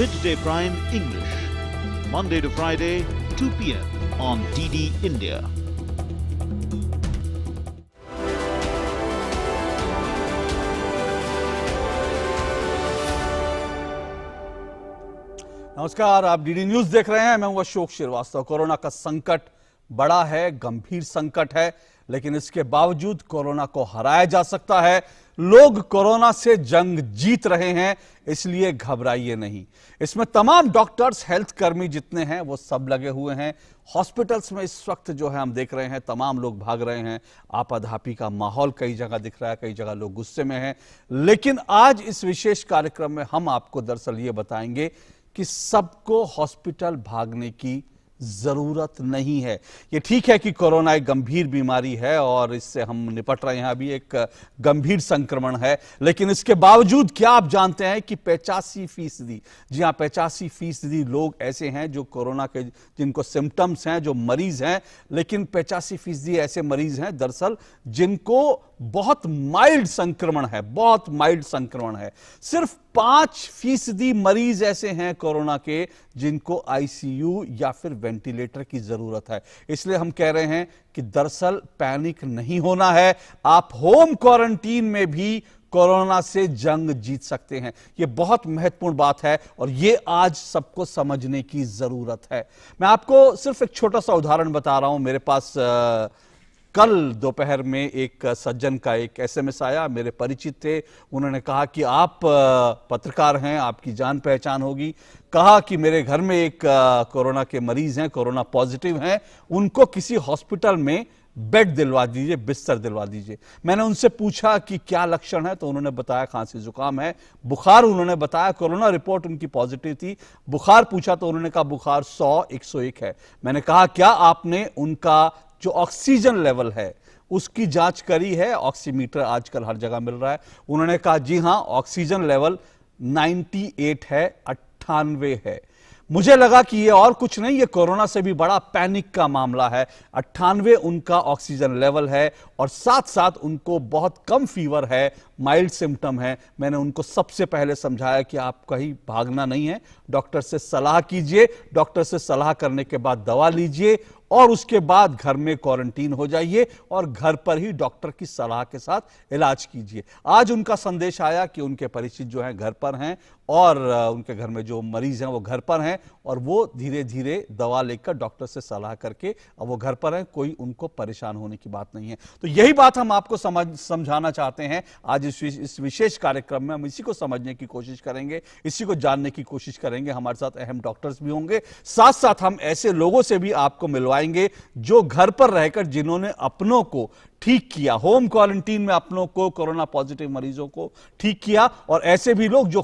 Midday Prime English, Monday to Friday, 2 p.m. on DD India. नमस्कार, आप DD news देख रहे हैं। मैं हूं अशोक श्रीवास्तव। कोरोना का संकट बड़ा है, गंभीर संकट है, लेकिन इसके बावजूद कोरोना को हराया जा सकता है। लोग कोरोना से जंग जीत रहे हैं, इसलिए घबराइए नहीं। इसमें तमाम डॉक्टर्स, हेल्थ कर्मी जितने हैं वो सब लगे हुए हैं। हॉस्पिटल्स में इस वक्त जो है हम देख रहे हैं तमाम लोग भाग रहे हैं। आपाधापी का माहौल कई जगह दिख रहा है, कई जगह लोग गुस्से में हैं। लेकिन आज इस विशेष कार्यक्रम में हम आपको दरअसल ये बताएंगे कि सबको हॉस्पिटल भागने की जरूरत नहीं है। ये ठीक है कि कोरोना एक गंभीर बीमारी है और इससे हम निपट रहे हैं, अभी एक गंभीर संक्रमण है, लेकिन इसके बावजूद क्या आप जानते हैं कि 85%, जी हाँ 85% लोग ऐसे हैं जो कोरोना के जिनको सिम्टम्स हैं, जो मरीज हैं, लेकिन 85% ऐसे मरीज हैं दरअसल जिनको बहुत माइल्ड संक्रमण है, बहुत माइल्ड संक्रमण है। सिर्फ 5% मरीज ऐसे हैं कोरोना के जिनको आईसीयू या फिर वेंटिलेटर की जरूरत है। इसलिए हम कह रहे हैं कि दरअसल पैनिक नहीं होना है। आप होम क्वारंटीन में भी कोरोना से जंग जीत सकते हैं। यह बहुत महत्वपूर्ण बात है और यह आज सबको समझने की जरूरत है। मैं आपको सिर्फ एक छोटा सा उदाहरण बता रहा हूं। मेरे पास कल दोपहर में एक सज्जन का एक एसएमएस आया, मेरे परिचित थे। उन्होंने कहा कि आप पत्रकार हैं, आपकी जान पहचान होगी। कहा कि मेरे घर में एक कोरोना के मरीज हैं, कोरोना पॉजिटिव हैं, उनको किसी हॉस्पिटल में बेड दिलवा दीजिए, बिस्तर दिलवा दीजिए। मैंने उनसे पूछा कि क्या लक्षण है, तो उन्होंने बताया खांसी जुकाम है। बुखार उन्होंने बताया, कोरोना रिपोर्ट उनकी पॉजिटिव थी। बुखार पूछा तो उन्होंने कहा बुखार 100-101 है। मैंने कहा क्या आपने उनका जो ऑक्सीजन लेवल है उसकी जांच करी है? ऑक्सीमीटर आजकल हर जगह मिल रहा है। उन्होंने कहा जी हां, ऑक्सीजन लेवल 98 है, 98 है। मुझे लगा कि ये और कुछ नहीं, ये कोरोना से भी बड़ा पैनिक का मामला है। 98 उनका ऑक्सीजन लेवल है और साथ साथ उनको बहुत कम फीवर है, माइल्ड सिम्टम है। मैंने उनको सबसे पहले समझाया कि आप कहीं भागना नहीं है, डॉक्टर से सलाह कीजिए, डॉक्टर से सलाह करने के बाद दवा लीजिए और उसके बाद घर में क्वारंटीन हो जाइए और घर पर ही डॉक्टर की सलाह के साथ इलाज कीजिए। आज उनका संदेश आया कि उनके परिचित जो हैं घर पर हैं और उनके घर में जो मरीज हैं वो घर पर हैं और वो धीरे धीरे दवा लेकर डॉक्टर से सलाह करके अब वो घर पर हैं। कोई उनको परेशान होने की बात नहीं है। तो यही बात हम आपको समझाना चाहते हैं। आज इस विशेष कार्यक्रम में हम इसी को समझने की कोशिश करेंगे, इसी को जानने की कोशिश करेंगे। हमारे साथ अहम डॉक्टर्स भी होंगे, साथ साथ हम ऐसे लोगों से भी आपको मिलवाएंगे जो घर पर रहकर जिन्होंने अपनों को ठीक किया, होम क्वारंटीन में अपनों को, कोरोना पॉजिटिव मरीजों को ठीक किया, और ऐसे भी लोग जो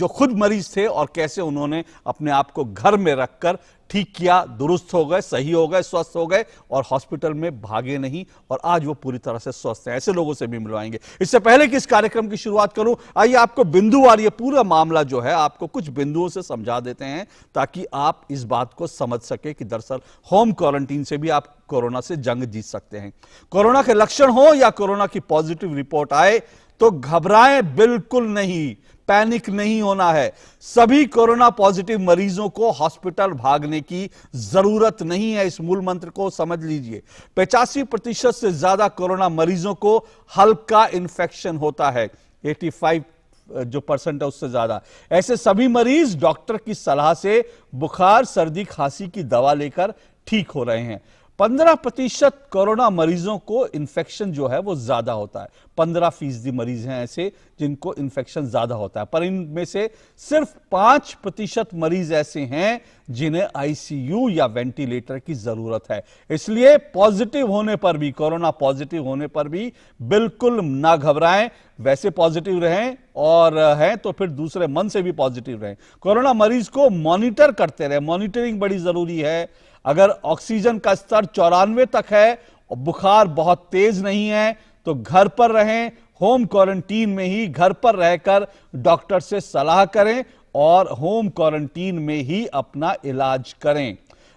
खुद मरीज थे और कैसे उन्होंने अपने आप को घर में रखकर ठीक किया, दुरुस्त हो गए, सही हो गए, स्वस्थ हो गए और हॉस्पिटल में भागे नहीं और आज वो पूरी तरह से स्वस्थ हैं। ऐसे लोगों से भी मिलवाएंगे। इससे पहले कि इस कार्यक्रम की शुरुआत करूं, आइए आपको बिंदुवार ये पूरा मामला जो है आपको कुछ बिंदुओं से समझा देते हैं ताकि आप इस बात को समझ सके कि दरअसल होम क्वारंटीन से भी आप कोरोना से जंग जीत सकते हैं। कोरोना के लक्षण हो या कोरोना की पॉजिटिव रिपोर्ट आए तो घबराएं बिल्कुल नहीं, पैनिक नहीं होना है। सभी कोरोना पॉजिटिव मरीजों को हॉस्पिटल भागने की जरूरत नहीं है। इस मूल मंत्र को समझ लीजिए। 85% से ज्यादा कोरोना मरीजों को हल्का इंफेक्शन होता है, 85 जो परसेंट है उससे ज्यादा। ऐसे सभी मरीज डॉक्टर की सलाह से बुखार, सर्दी, खांसी की दवा लेकर ठीक हो रहे हैं। 15% कोरोना मरीजों को इंफेक्शन जो है वो ज्यादा होता है। 15% मरीज हैं ऐसे जिनको इंफेक्शन ज्यादा होता है, पर इनमें से सिर्फ 5% मरीज ऐसे हैं जिन्हें आईसीयू या वेंटिलेटर की जरूरत है। इसलिए पॉजिटिव होने पर भी, कोरोना पॉजिटिव होने पर भी बिल्कुल ना घबराएं। वैसे पॉजिटिव रहें और हैं तो फिर दूसरे मन से भी पॉजिटिव रहें। कोरोना मरीज को मॉनिटर करते रहें, मॉनिटरिंग बड़ी जरूरी है। अगर ऑक्सीजन का स्तर 94 तक है और बुखार बहुत तेज नहीं है तो घर पर रहें, होम क्वारंटीन में ही घर पर रहकर डॉक्टर से सलाह करें और होम क्वारंटीन में ही अपना इलाज करें।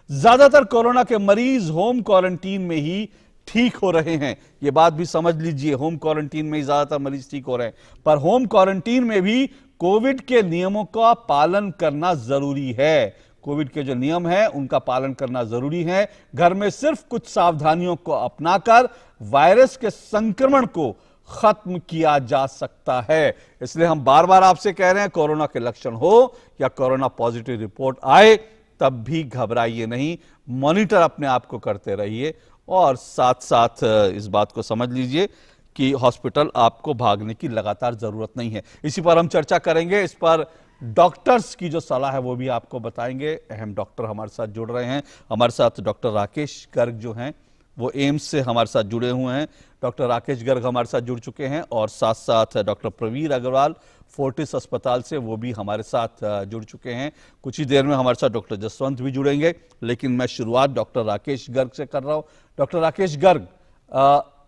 ज्यादातर कोरोना के मरीज होम क्वारंटीन में ही ठीक हो रहे हैं। यह बात भी समझ लीजिए, होम क्वारंटीन में ही ज्यादातर मरीज ठीक हो रहे हैं, पर होम क्वारंटीन में भी कोविड के नियमों का पालन करना जरूरी है। कोविड के जो नियम हैं उनका पालन करना जरूरी है। घर में सिर्फ कुछ सावधानियों को अपनाकर वायरस के संक्रमण को खत्म किया जा सकता है। इसलिए हम बार बार आपसे कह रहे हैं, कोरोना के लक्षण हो या कोरोना पॉजिटिव रिपोर्ट आए तब भी घबराइए नहीं, मॉनिटर अपने आप को करते रहिए और साथ साथ इस बात को समझ लीजिए कि हॉस्पिटल आपको भागने की लगातार जरूरत नहीं है। इसी पर हम चर्चा करेंगे। इस पर डॉक्टर्स की जो सलाह है वो भी आपको बताएंगे। अहम डॉक्टर हमारे साथ जुड़ रहे हैं। हमारे साथ डॉक्टर राकेश गर्ग जो हैं वो एम्स से हमारे साथ जुड़े हुए हैं। डॉक्टर राकेश गर्ग हमारे साथ जुड़ चुके हैं और साथ साथ डॉक्टर प्रवीर अग्रवाल फोर्टिस अस्पताल से वो भी हमारे साथ जुड़ चुके हैं। कुछ ही देर में हमारे साथ डॉक्टर जसवंत भी जुड़ेंगे, लेकिन मैं शुरुआत डॉक्टर राकेश गर्ग से कर रहा हूं। डॉक्टर राकेश गर्ग,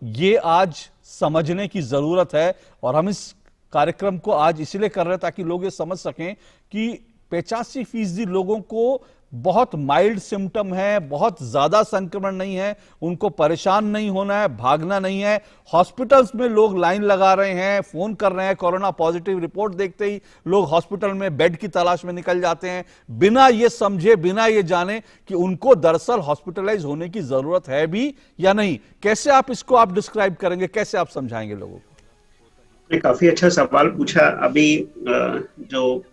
ये आज समझने की जरूरत है और हम इस कार्यक्रम को आज इसलिए कर रहे हैं ताकि लोग ये समझ सकें कि 85% लोगों को बहुत माइल्ड सिम्टम है, बहुत ज्यादा संक्रमण नहीं है, उनको परेशान नहीं होना है, भागना नहीं है। हॉस्पिटल्स में लोग लाइन लगा रहे हैं, फोन कर रहे हैं, कोरोना पॉजिटिव रिपोर्ट देखते ही लोग हॉस्पिटल में बेड की तलाश में निकल जाते हैं, बिना ये समझे, बिना ये जाने कि उनको दरअसल हॉस्पिटलाइज होने की जरूरत है भी या नहीं। कैसे आप इसको आप डिस्क्राइब करेंगे, कैसे आप समझाएंगे लोगों को? काफी अच्छा सवाल पूछा। अभी जो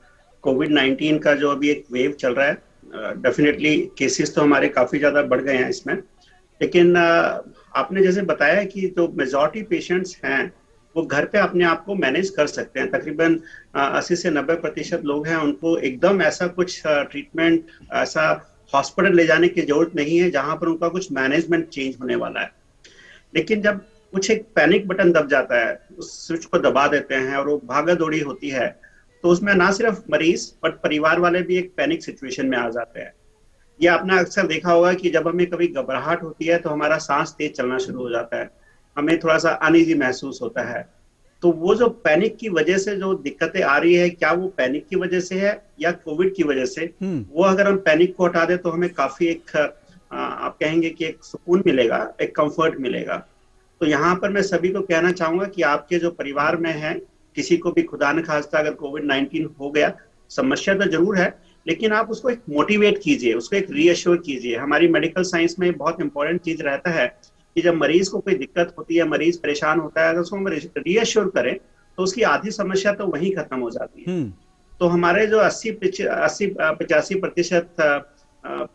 कोविड-19 का जो अभी एक वेव चल रहा है, डेफिनेटली केसेस तो हमारे काफी ज्यादा बढ़ गए हैं इसमें, लेकिन आपने जैसे बताया कि जो मेजॉरिटी पेशेंट्स हैं वो घर पे अपने आप को मैनेज कर सकते हैं। तकरीबन 80 से 90% लोग हैं, उनको एकदम ऐसा कुछ ट्रीटमेंट, ऐसा हॉस्पिटल ले जाने की जरूरत नहीं है जहां पर उनका कुछ मैनेजमेंट चेंज होने वाला है। लेकिन जब कुछ एक पैनिक बटन दब जाता है, उस स्विच को दबा देते हैं और वो भागा दौड़ी होती है, तो उसमें ना सिर्फ मरीज बट परिवार वाले भी एक पैनिक सिचुएशन में आ जाते हैं। ये आपने अक्सर देखा होगा कि जब हमें कभी घबराहट होती है तो हमारा सांस तेज चलना शुरू हो जाता है, हमें थोड़ा सा अनईजी महसूस होता है। तो वो जो पैनिक की वजह से जो दिक्कतें आ रही है, क्या वो पैनिक की वजह से है या कोविड की वजह से? वो अगर हम पैनिक को हटा दें तो हमें काफी एक आप कहेंगे कि एक सुकून मिलेगा, एक कंफर्ट मिलेगा। तो यहाँ पर मैं सभी को कहना चाहूंगा कि आपके जो परिवार में है, किसी को भी खुदा न खास्ता अगर कोविड-19 हो गया, समस्या तो जरूर है, लेकिन आप उसको एक मोटिवेट कीजिए, उसको एक रीअश्योर कीजिए। हमारी मेडिकल साइंस में बहुत इंपॉर्टेंट चीज रहता है कि जब मरीज को कोई दिक्कत होती है, मरीज परेशान होता है, अगर उसको हम रीअश्योर करें तो उसकी आधी समस्या तो वहीं खत्म हो जाती है। तो हमारे जो 80-85%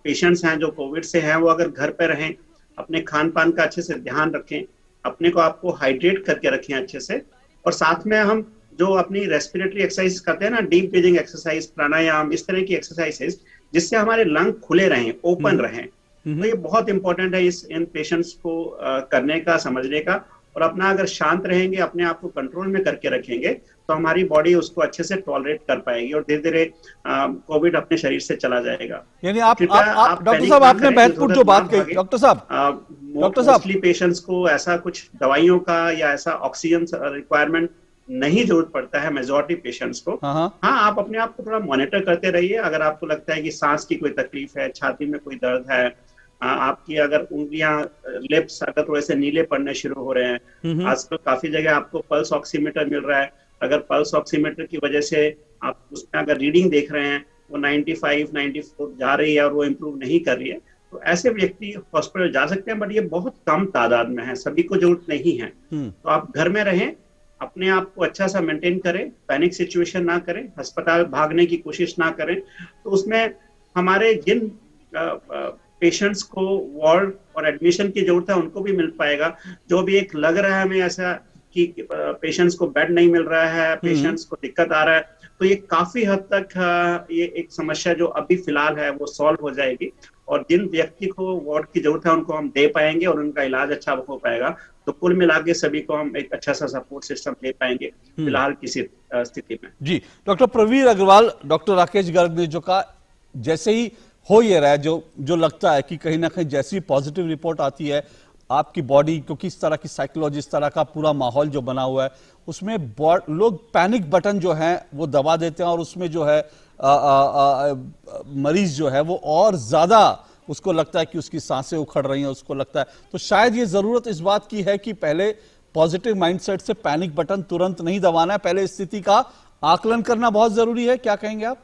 पेशेंट्स हैं जो कोविड से हैं, वो अगर घर पे रहें, अपने खान पान का अच्छे से ध्यान रखें, अपने को आपको हाइड्रेट करके रखें अच्छे से, और साथ में हम जो अपनी रेस्पिरेटरी एक्सरसाइज करते हैं ना, डीप ब्रीदिंग एक्सरसाइज, प्राणायाम, इस तरह की एक्सरसाइजेस, जिससे हमारे लंग खुले रहें, ओपन रहें। तो ये बहुत इंपॉर्टेंट है इन पेशेंट्स को करने का, समझने का। और अपना अगर शांत रहेंगे, अपने आप को कंट्रोल में करके रखेंगे, तो हमारी बॉडी उसको अच्छे से टॉलरेट कर पाएगी और धीरे धीरे कोविड अपने शरीर से चला जाएगा। यानी आप डॉक्टर साहब, आपने महत्वपूर्ण जो बात कही डॉक्टर साहब, मोस्टली पेशेंट्स को ऐसा कुछ दवाइयों का या ऐसा ऑक्सीजन रिक्वायरमेंट नहीं जरूरत पड़ता है मेजॉरिटी पेशेंट्स को। हाँ, आप अपने आप को थोड़ा मॉनिटर करते रहिए। अगर आपको लगता है कि सांस की कोई तकलीफ है, छाती में कोई दर्द है, आपकी अगर उंगलियां, लिप्स अगर थोड़े से नीले पड़ने शुरू हो रहे हैं, आजकल काफी जगह आपको पल्स ऑक्सीमीटर मिल रहा है। अगर पल्स ऑक्सीमीटर की वजह से आप उसमें अगर रीडिंग देख रहे हैं वो 95, 94 जा रही है और वो इम्प्रूव नहीं कर रही है, तो ऐसे व्यक्ति हॉस्पिटल जा सकते हैं, बट ये बहुत कम तादाद में है, सभी को जरूरत नहीं है। तो आप घर में रहें, अपने आप को अच्छा सा मेंटेन करें, पैनिक सिचुएशन ना करें, अस्पताल भागने की कोशिश ना करें। तो उसमें हमारे जिन पेशेंट्स को वार्ड और एडमिशन की जरूरत है उनको भी मिल पाएगा। जो भी एक लग रहा है हमें ऐसा कि पेशेंट्स को बेड नहीं मिल रहा है, पेशेंट्स को दिक्कत आ रहा है, तो ये काफी हद तक ये एक समस्या जो अभी फिलहाल है वो सॉल्व हो जाएगी और जिन व्यक्ति को वार्ड की जरूरत है उनको हम दे पाएंगे और उनका इलाज अच्छा हो पाएगा। तो कुल मिला के सभी को हम एक अच्छा सा सपोर्ट सिस्टम दे पाएंगे फिलहाल की स्थिति में। जी, डॉक्टर प्रवीर अग्रवाल, डॉक्टर राकेश गर्ग ने जो कहा, जैसे ही हो ये रहा है, जो लगता है कि कहीं ना कहीं जैसी पॉजिटिव रिपोर्ट आती है, आपकी बॉडी, क्योंकि इस तरह की साइकोलॉजी, इस तरह का पूरा माहौल जो बना हुआ है, उसमें लोग पैनिक बटन जो है वो दबा देते हैं और उसमें जो है मरीज जो है वो और ज्यादा उसको लगता है कि उसकी सांसें उखड़ रही हैं, उसको लगता है। तो शायद ये जरूरत इस बात की है कि पहले पॉजिटिव माइंडसेट से पैनिक बटन तुरंत नहीं दबाना है, पहले स्थिति का आकलन करना बहुत जरूरी है, क्या कहेंगे आप?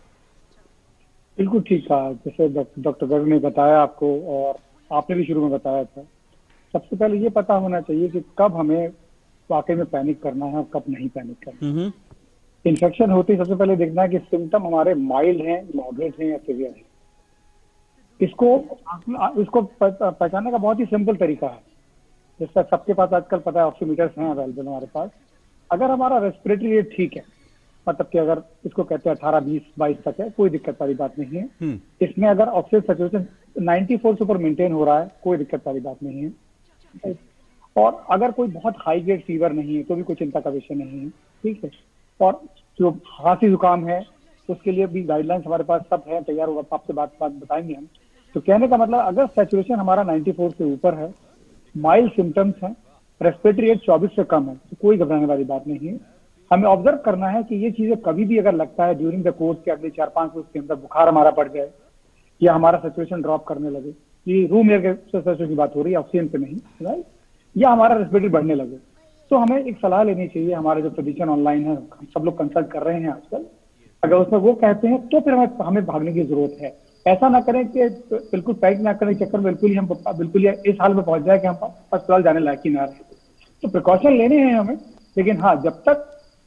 बिल्कुल ठीक कहा। जैसे डॉक्टर गर्ग ने बताया आपको, और आपने भी शुरू में बताया था, सबसे पहले ये पता होना चाहिए कि कब हमें वाकई में पैनिक करना है और कब नहीं पैनिक करना है। इन्फेक्शन होते ही सबसे पहले देखना है कि सिम्टम हमारे माइल्ड हैं, मॉडरेट हैं या सीवियर हैं। इसको पहचानने का बहुत ही सिंपल तरीका है, जिसका सबके पास आजकल पता है, ऑक्सीमीटर्स हैं अवेलेबल हमारे पास। अगर हमारा रेस्पिरेटरी रेट ठीक है, मतलब कि अगर इसको कहते हैं 18, 20, 22 तक है, कोई दिक्कत वाली बात नहीं है। इसमें अगर ऑक्सीजन सैचुरेशन 94 से ऊपर मेंटेन हो रहा है, कोई दिक्कत वाली बात नहीं है। और अगर कोई बहुत हाई ग्रेड फीवर नहीं है तो भी कोई चिंता का विषय नहीं है, ठीक है। और जो खांसी जुकाम है उसके लिए भी गाइडलाइंस हमारे पास सब है, तैयार होगा, आपसे बात बताएंगे हम। तो कहने का मतलब, अगर सैचुरेशन हमारा 94 से ऊपर है, माइल्ड सिम्टम्स हैं, रेस्पिरेटरी रेट 24 से कम है, तो कोई घबराने वाली बात नहीं है। हमें ऑब्जर्व करना है कि ये चीजें कभी भी अगर लगता है ड्यूरिंग द कोर्स के अगले 4-5 रोज के अंदर बुखार हमारा बढ़ जाए या हमारा सैचुरेशन ड्रॉप करने लगे, ये रूम एयर के सैचुरेशन की बात हो रही है, ऑक्सीजन पे नहीं, राइट, या हमारा रेस्पिरेटरी बढ़ने लगे, तो हमें एक सलाह लेनी चाहिए। हमारे जो फिजिशियन ऑनलाइन है, सब लोग कंसल्ट कर रहे हैं आजकल, अगर उसमें वो कहते हैं तो फिर हमें भागने की जरूरत है। ऐसा ना करें कि बिल्कुल पैनिक ना करें, चक्कर बिल्कुल ही इस हाल में पहुंच जाए कि हम अस्पताल जाने लायक ही ना रहे। तो प्रिकॉशन लेने हैं हमें, लेकिन हाँ, जब तक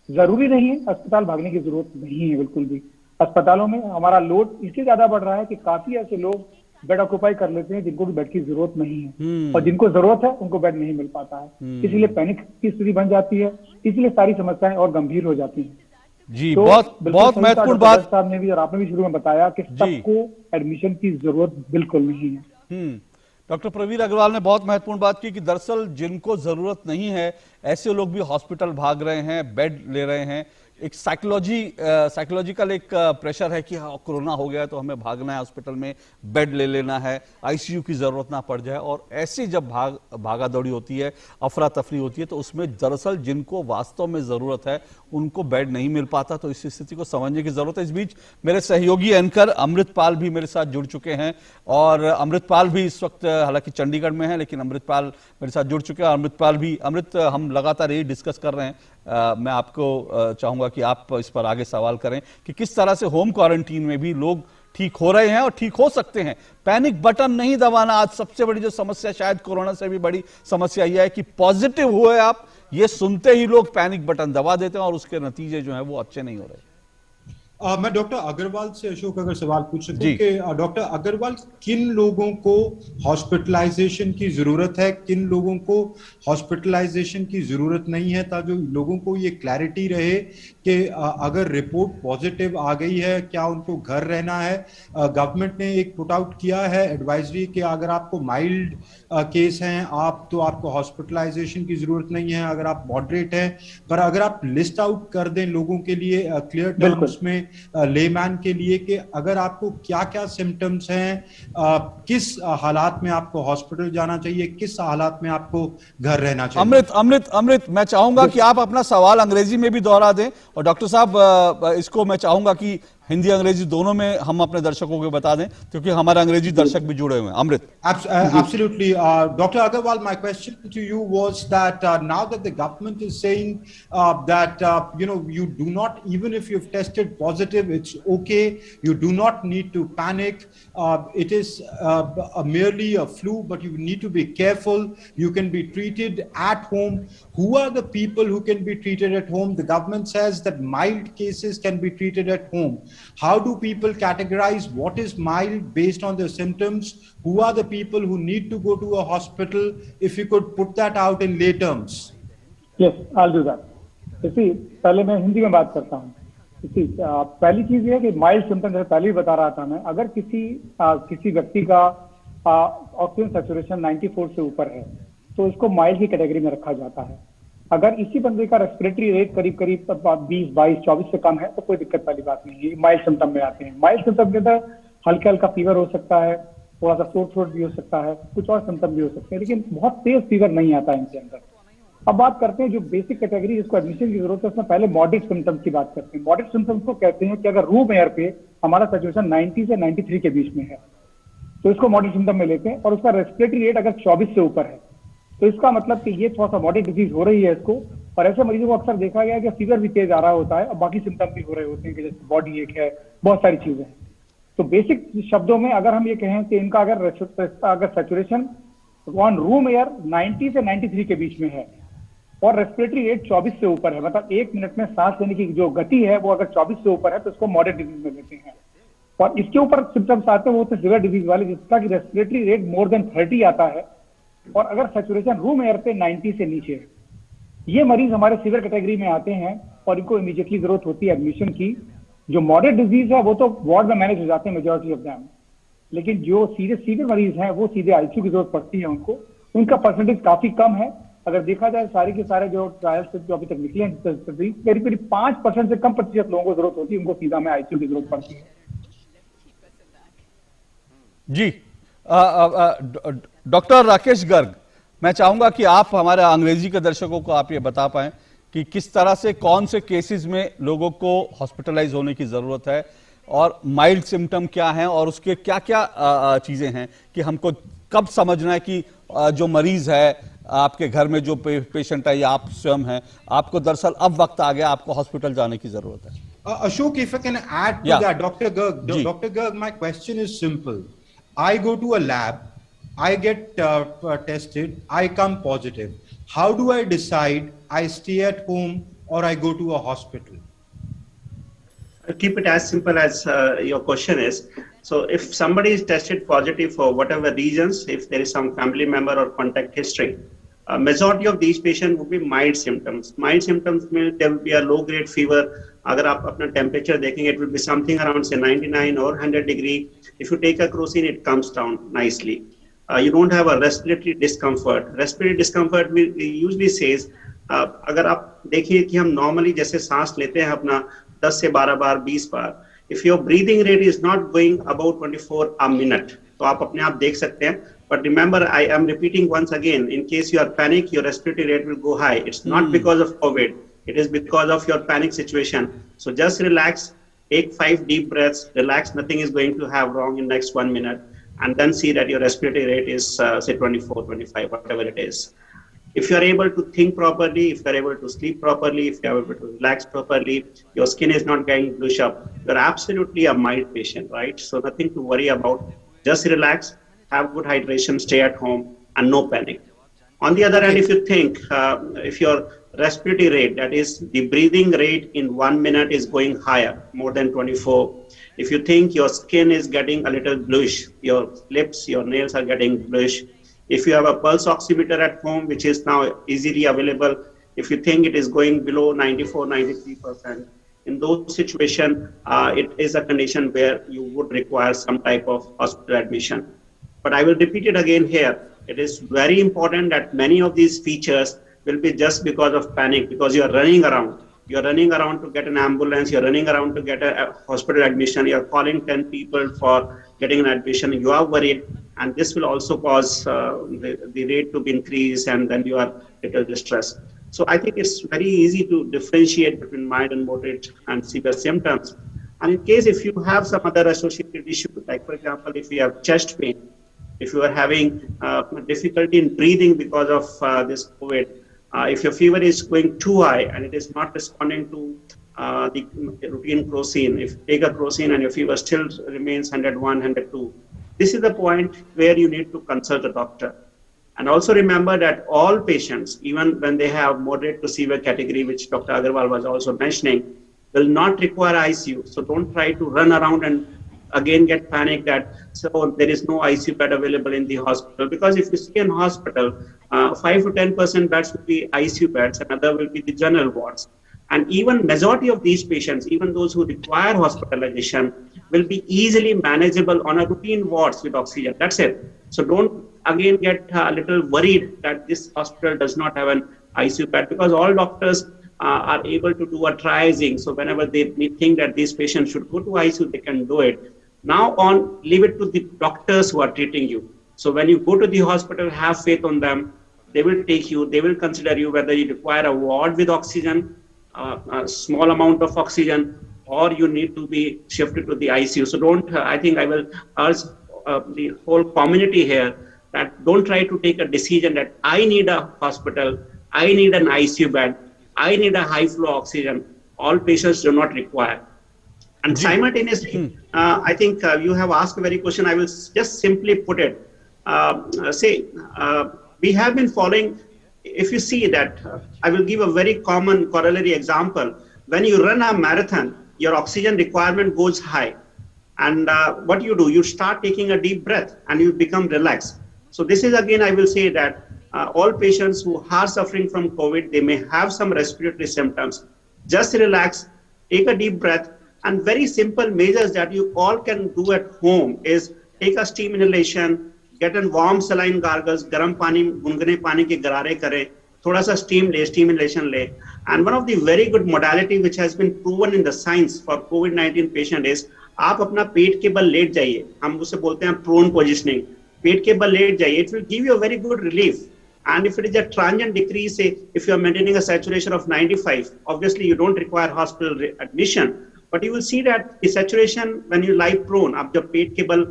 जरूरी नहीं है अस्पताल भागने की जरूरत नहीं है बिल्कुल भी। अस्पतालों में हमारा लोड इसलिए ज्यादा बढ़ रहा है कि काफी ऐसे लोग बेड ऑक्यूपाई कर लेते हैं जिनको भी बेड की जरूरत नहीं है, और जिनको जरूरत है उनको बेड नहीं मिल पाता है, इसलिए पैनिक की स्थिति बन जाती है, इसलिए सारी समस्याएं और गंभीर हो जाती हैं। जी, तो बहुत महत्वपूर्ण बात साहब ने भी और आपने भी शुरू में बताया कि सबको एडमिशन की जरूरत बिल्कुल नहीं है। डॉक्टर प्रवीर अग्रवाल ने बहुत महत्वपूर्ण बात की कि दरअसल जिनको जरूरत नहीं है ऐसे लोग भी हॉस्पिटल भाग रहे हैं, बेड ले रहे हैं। एक साइकोलॉजिकल एक प्रेशर है कि हाँ, कोरोना हो गया तो हमें भागना है हॉस्पिटल में, बेड ले लेना है, आईसीयू की जरूरत ना पड़ जाए। और ऐसी जब भागा दौड़ी होती है, अफरा तफरी होती है, तो उसमें दरअसल जिनको वास्तव में जरूरत है उनको बेड नहीं मिल पाता। तो इस स्थिति को समझने की जरूरत है। इस बीच मेरे सहयोगी एंकर अमृतपाल भी मेरे साथ जुड़ चुके हैं, और अमृतपाल भी इस वक्त हालांकि चंडीगढ़ में है, लेकिन अमृतपाल मेरे साथ जुड़ चुके हैं। अमृत हम लगातार यही डिस्कस कर रहे हैं। मैं आपको चाहूंगा कि आप इस पर आगे सवाल करें कि किस तरह से होम क्वारंटीन में भी लोग ठीक हो रहे हैं और ठीक हो सकते हैं। पैनिक बटन नहीं दबाना। आज सबसे बड़ी जो समस्या, शायद कोरोना से भी बड़ी समस्या यह है कि पॉजिटिव हुए आप, ये सुनते ही लोग पैनिक बटन दबा देते हैं और उसके नतीजे जो हैं वो अच्छे नहीं हो रहे। मैं डॉक्टर अग्रवाल से अशोक अगर सवाल पूछ सकूं कि डॉक्टर अग्रवाल, किन लोगों को हॉस्पिटलाइजेशन की जरूरत है, किन लोगों को हॉस्पिटलाइजेशन की जरूरत नहीं है, ताकि लोगों को ये क्लैरिटी रहे कि अगर रिपोर्ट पॉजिटिव आ गई है क्या उनको घर रहना है। गवर्नमेंट ने एक पुट आउट किया है एडवाइजरी कि अगर आपको माइल्ड केस हैं तो आपको हॉस्पिटलाइजेशन की जरूरत नहीं है, अगर आप मॉडरेट हैं। पर अगर आप लिस्ट आउट कर दें लोगों के लिए क्लियर टर्म्स में, लेमैन के लिए, कि अगर आपको क्या क्या सिम्टम्स हैं, किस हालात में आपको हॉस्पिटल जाना चाहिए, किस हालात में आपको घर रहना चाहिए। अमृत मैं चाहूंगा कि आप अपना सवाल अंग्रेजी में भी दोहरा दें, और डॉक्टर साहब इसको मैं चाहूंगा कि हिंदी अंग्रेजी दोनों में हम अपने दर्शकों को बता दें, क्योंकि हमारे अंग्रेजी दर्शक भी जुड़े हुए हैं। अमृत। Absolutely. Dr. Agarwal, my question to you was that now that the government is saying that you do not, even if you've tested positive, it's okay, you do not need to panic, it is merely a flu, but you need to be careful, you can be treated at home. Who are the people who can be treated at home? The government says that mild cases can be treated at home. How do people categorize what is mild based on their symptoms? Who are the people who need to go to a hospital? If you could put that out in lay terms. Yes, I'll do that. पहले मैं हिंदी में बात करता हूँ। पहली चीज ये है कि माइल्ड सिम्टम, जैसे पहले ही बता रहा था मैं, अगर किसी व्यक्ति का ऑक्सीजन सैचुरेशन 94 से ऊपर है तो इसको माइल्ड की कैटेगरी में रखा जाता है। अगर इसी बंदे का रेस्पिरेटरी रेट करीब 20, 22, 24 से कम है तो कोई दिक्कत वाली बात नहीं है, माइल्ड सिम्टम में आते हैं। माइल्ड सिम्टम के अंदर हल्का हल्का फीवर हो सकता है, थोड़ा सा सोर थ्रोट भी हो सकता है, कुछ और सिम्टम भी हो सकते हैं, लेकिन बहुत तेज फीवर नहीं आता है इनके अंदर। अब बात करते हैं जो बेसिक कैटेगरी जिसको एडमिशन की जरूरत है, उसमें पहले मॉडरेट सिम्टम्स की बात करते हैं। मॉडरेट सिम्टम्स को कहते हैं कि अगर रूम एयर पे हमारा सैचुरेशन 90 से 93 के बीच में है तो इसको मॉडरेट सिम्टम में लेते हैं, और उसका रेस्पिरेटरी रेट अगर 24 से ऊपर है तो इसका मतलब कि ये थोड़ा सा मॉडरेट डिजीज हो रही है इसको, और ऐसे मरीजों को अक्सर देखा गया है कि फीवर भी तेज आ रहा होता है और बाकी सिम्टम भी हो रहे होते हैं कि जैसे बॉडी एक है, बहुत सारी चीजें हैं। तो बेसिक शब्दों में अगर हम ये कहें कि इनका अगर सैचुरेशन ऑन रूम एयर 90 से 93 के बीच में है और रेस्पिरेटरी रेट 24 से ऊपर है, मतलब 1 मिनट में सांस लेने की जो गति है वो अगर 24 से ऊपर है तो इसको मॉडरेट डिजीज में लेते हैं। और इसके ऊपर सिम्टम्स आते हैं वो तो सीवियर डिजीज वाले, जिसका कि रेस्पिरेटरी रेट मोर देन 30 आता है और अगर सैचुरेशन रूम एयर पे 90 से नीचे है, ये मरीज हमारे सीवियर कैटेगरी में आते हैं और इनको इमीडिएटली जरूरत होती है एडमिशन की। जो मॉडरेट डिजीज है वो तो वार्ड में मैनेज हो जाते हैं मेजॉरिटी ऑफ देम, लेकिन जो सीवियर मरीज हैं वो सीधे आईसीयू की जरूरत पड़ती है उनको। उनका परसेंटेज काफी कम है। अगर देखा जाए सारे के सारे जो ट्रायल्स जो अभी तक निकले हैं, करीब 5% से कम प्रतिशत लोगों को जरूरत होती है, उनको सीधा में आईसीयू की जरूरत पड़ती है। जी, डॉक्टर राकेश गर्ग, मैं चाहूंगा कि आप हमारे अंग्रेजी के दर्शकों को आप ये बता पाएं कि किस तरह से कौन से केसेस में लोगों को हॉस्पिटलाइज होने की जरूरत है और माइल्ड सिम्टम क्या हैं और उसके क्या क्या चीजें हैं कि हमको कब समझना है कि जो मरीज है आपके घर में जो पेशेंट है या आप स्वयं हैं, आपको दरअसल अब वक्त आ गया, आपको हॉस्पिटल जाने की जरूरत है। Ashok, if I can add to that, Dr. Garg, my question is simple. I go to a lab, I get tested, I come positive. How do I decide I stay at home or I go to a hospital? Keep it as simple as your question is. So if somebody is tested positive for whatever reasons, if there is some family member or contact history, majority of these patients would be mild symptoms. Mild symptoms mean there will be a low grade fever. अगर आप अपना temperature देखेंगे, it will be something around say 99 or 100 degree. If you take a crocin, it comes down nicely. You don't have a respiratory discomfort. Respiratory discomfort we usually says, अगर आप देखिए कि हम normally जैसे सांस लेते हैं अपना 10 से 12 बार 20 बार, if your breathing rate is not going above 24 a minute, तो आप अपने आप देख सकते हैं. But remember, I am repeating once again, in case you are panic, your respiratory rate will go high. It's not because of COVID. It is because of your panic situation. So just relax, take 5 deep breaths, relax, nothing is going to have wrong in next 1 minute, and then see that your respiratory rate is say 24, 25, whatever it is. If you are able to think properly, if you are able to sleep properly, if you are able to relax properly, your skin is not getting blush up, you're absolutely a mild patient, right? So nothing to worry about. Just relax, have good hydration, stay at home, and no panic. On the other hand, if you think, if your respiratory rate, that is the breathing rate in 1 minute is going higher, more than 24, if you think your skin is getting a little bluish, your lips, your nails are getting bluish, if you have a pulse oximeter at home, which is now easily available, if you think it is going below 94, 93%, in those situations, it is a condition where you would require some type of hospital admission. But I will repeat it again here. It is very important that many of these features will be just because of panic, because you are running around. You are running around to get an ambulance. You are running around to get a hospital admission. You are calling 10 people for getting an admission. You are worried, and this will also cause the rate to be increased, and then you are little distressed. So I think it's very easy to differentiate between mild and moderate and severe symptoms. And in case if you have some other associated issue, like for example, if you have chest pain, if you are having difficulty in breathing because of this COVID, if your fever is going too high and it is not responding to the routine crocin, if you take a crocin and your fever still remains 101, 102, this is the point where you need to consult a doctor. And also remember that all patients, even when they have moderate to severe category, which Dr. Agarwal was also mentioning, will not require ICU. So don't try to run around and again get panicked that so there is no ICU bed available in the hospital. Because if you see in hospital, 5 to 10% beds will be ICU beds, another will be the general wards. And even majority of these patients, even those who require hospitalization, will be easily manageable on a routine wards with oxygen. That's it. So don't again get a little worried that this hospital does not have an ICU bed, because all doctors are able to do a triaging. So whenever they think that these patients should go to ICU, they can do it. Now on, leave it to the doctors who are treating you. So when you go to the hospital, have faith on them. They will take you, they will consider you whether you require a ward with oxygen, a small amount of oxygen, or you need to be shifted to the ICU. So don't, I think I will urge the whole community here that don't try to take a decision that I need a hospital, I need an ICU bed. I need a high flow oxygen. All patients do not require. And simultaneously, I think you have asked a very question. I will just simply put it. We have been following, if you see that, I will give a very common corollary example. When you run a marathon, your oxygen requirement goes high. And what you do, you start taking a deep breath and you become relaxed. So this is again, I will say that all patients who are suffering from COVID, they may have some respiratory symptoms. Just relax, take a deep breath, and very simple measures that you all can do at home is take a steam inhalation, get a warm saline gargles, garam pani, gungane pani ke garare kare, thoda sa steam inhalation le. And one of the very good modality which has been proven in the science for COVID-19 patient is आप अपना पेट के बल late जाइए, हम उसे बोलते हैं prone positioning, पेट के बल लेट जाइए, it will give you a very good relief. And if it is a transient decrease, say if you are maintaining a saturation of 95, obviously you don't require hospital admission, but you will see that the saturation when you lie prone, आप जब पेट के बल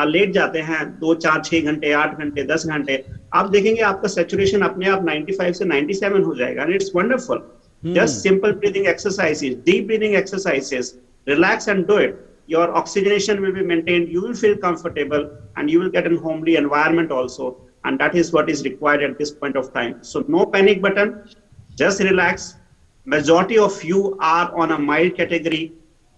late जाते हैं 2, 4, 6 घंटे, 8 घंटे, 10 घंटे, आप देखेंगे आपका saturation अपने आप 95 से 97 हो जाएगा, and it's wonderful. Just simple breathing exercises, deep breathing exercises, relax and do it. Your oxygenation will be maintained, you will feel comfortable, and you will get a homely environment also. And that is what is required at this point of time. So no panic button, just relax. Majority of you are on a mild category.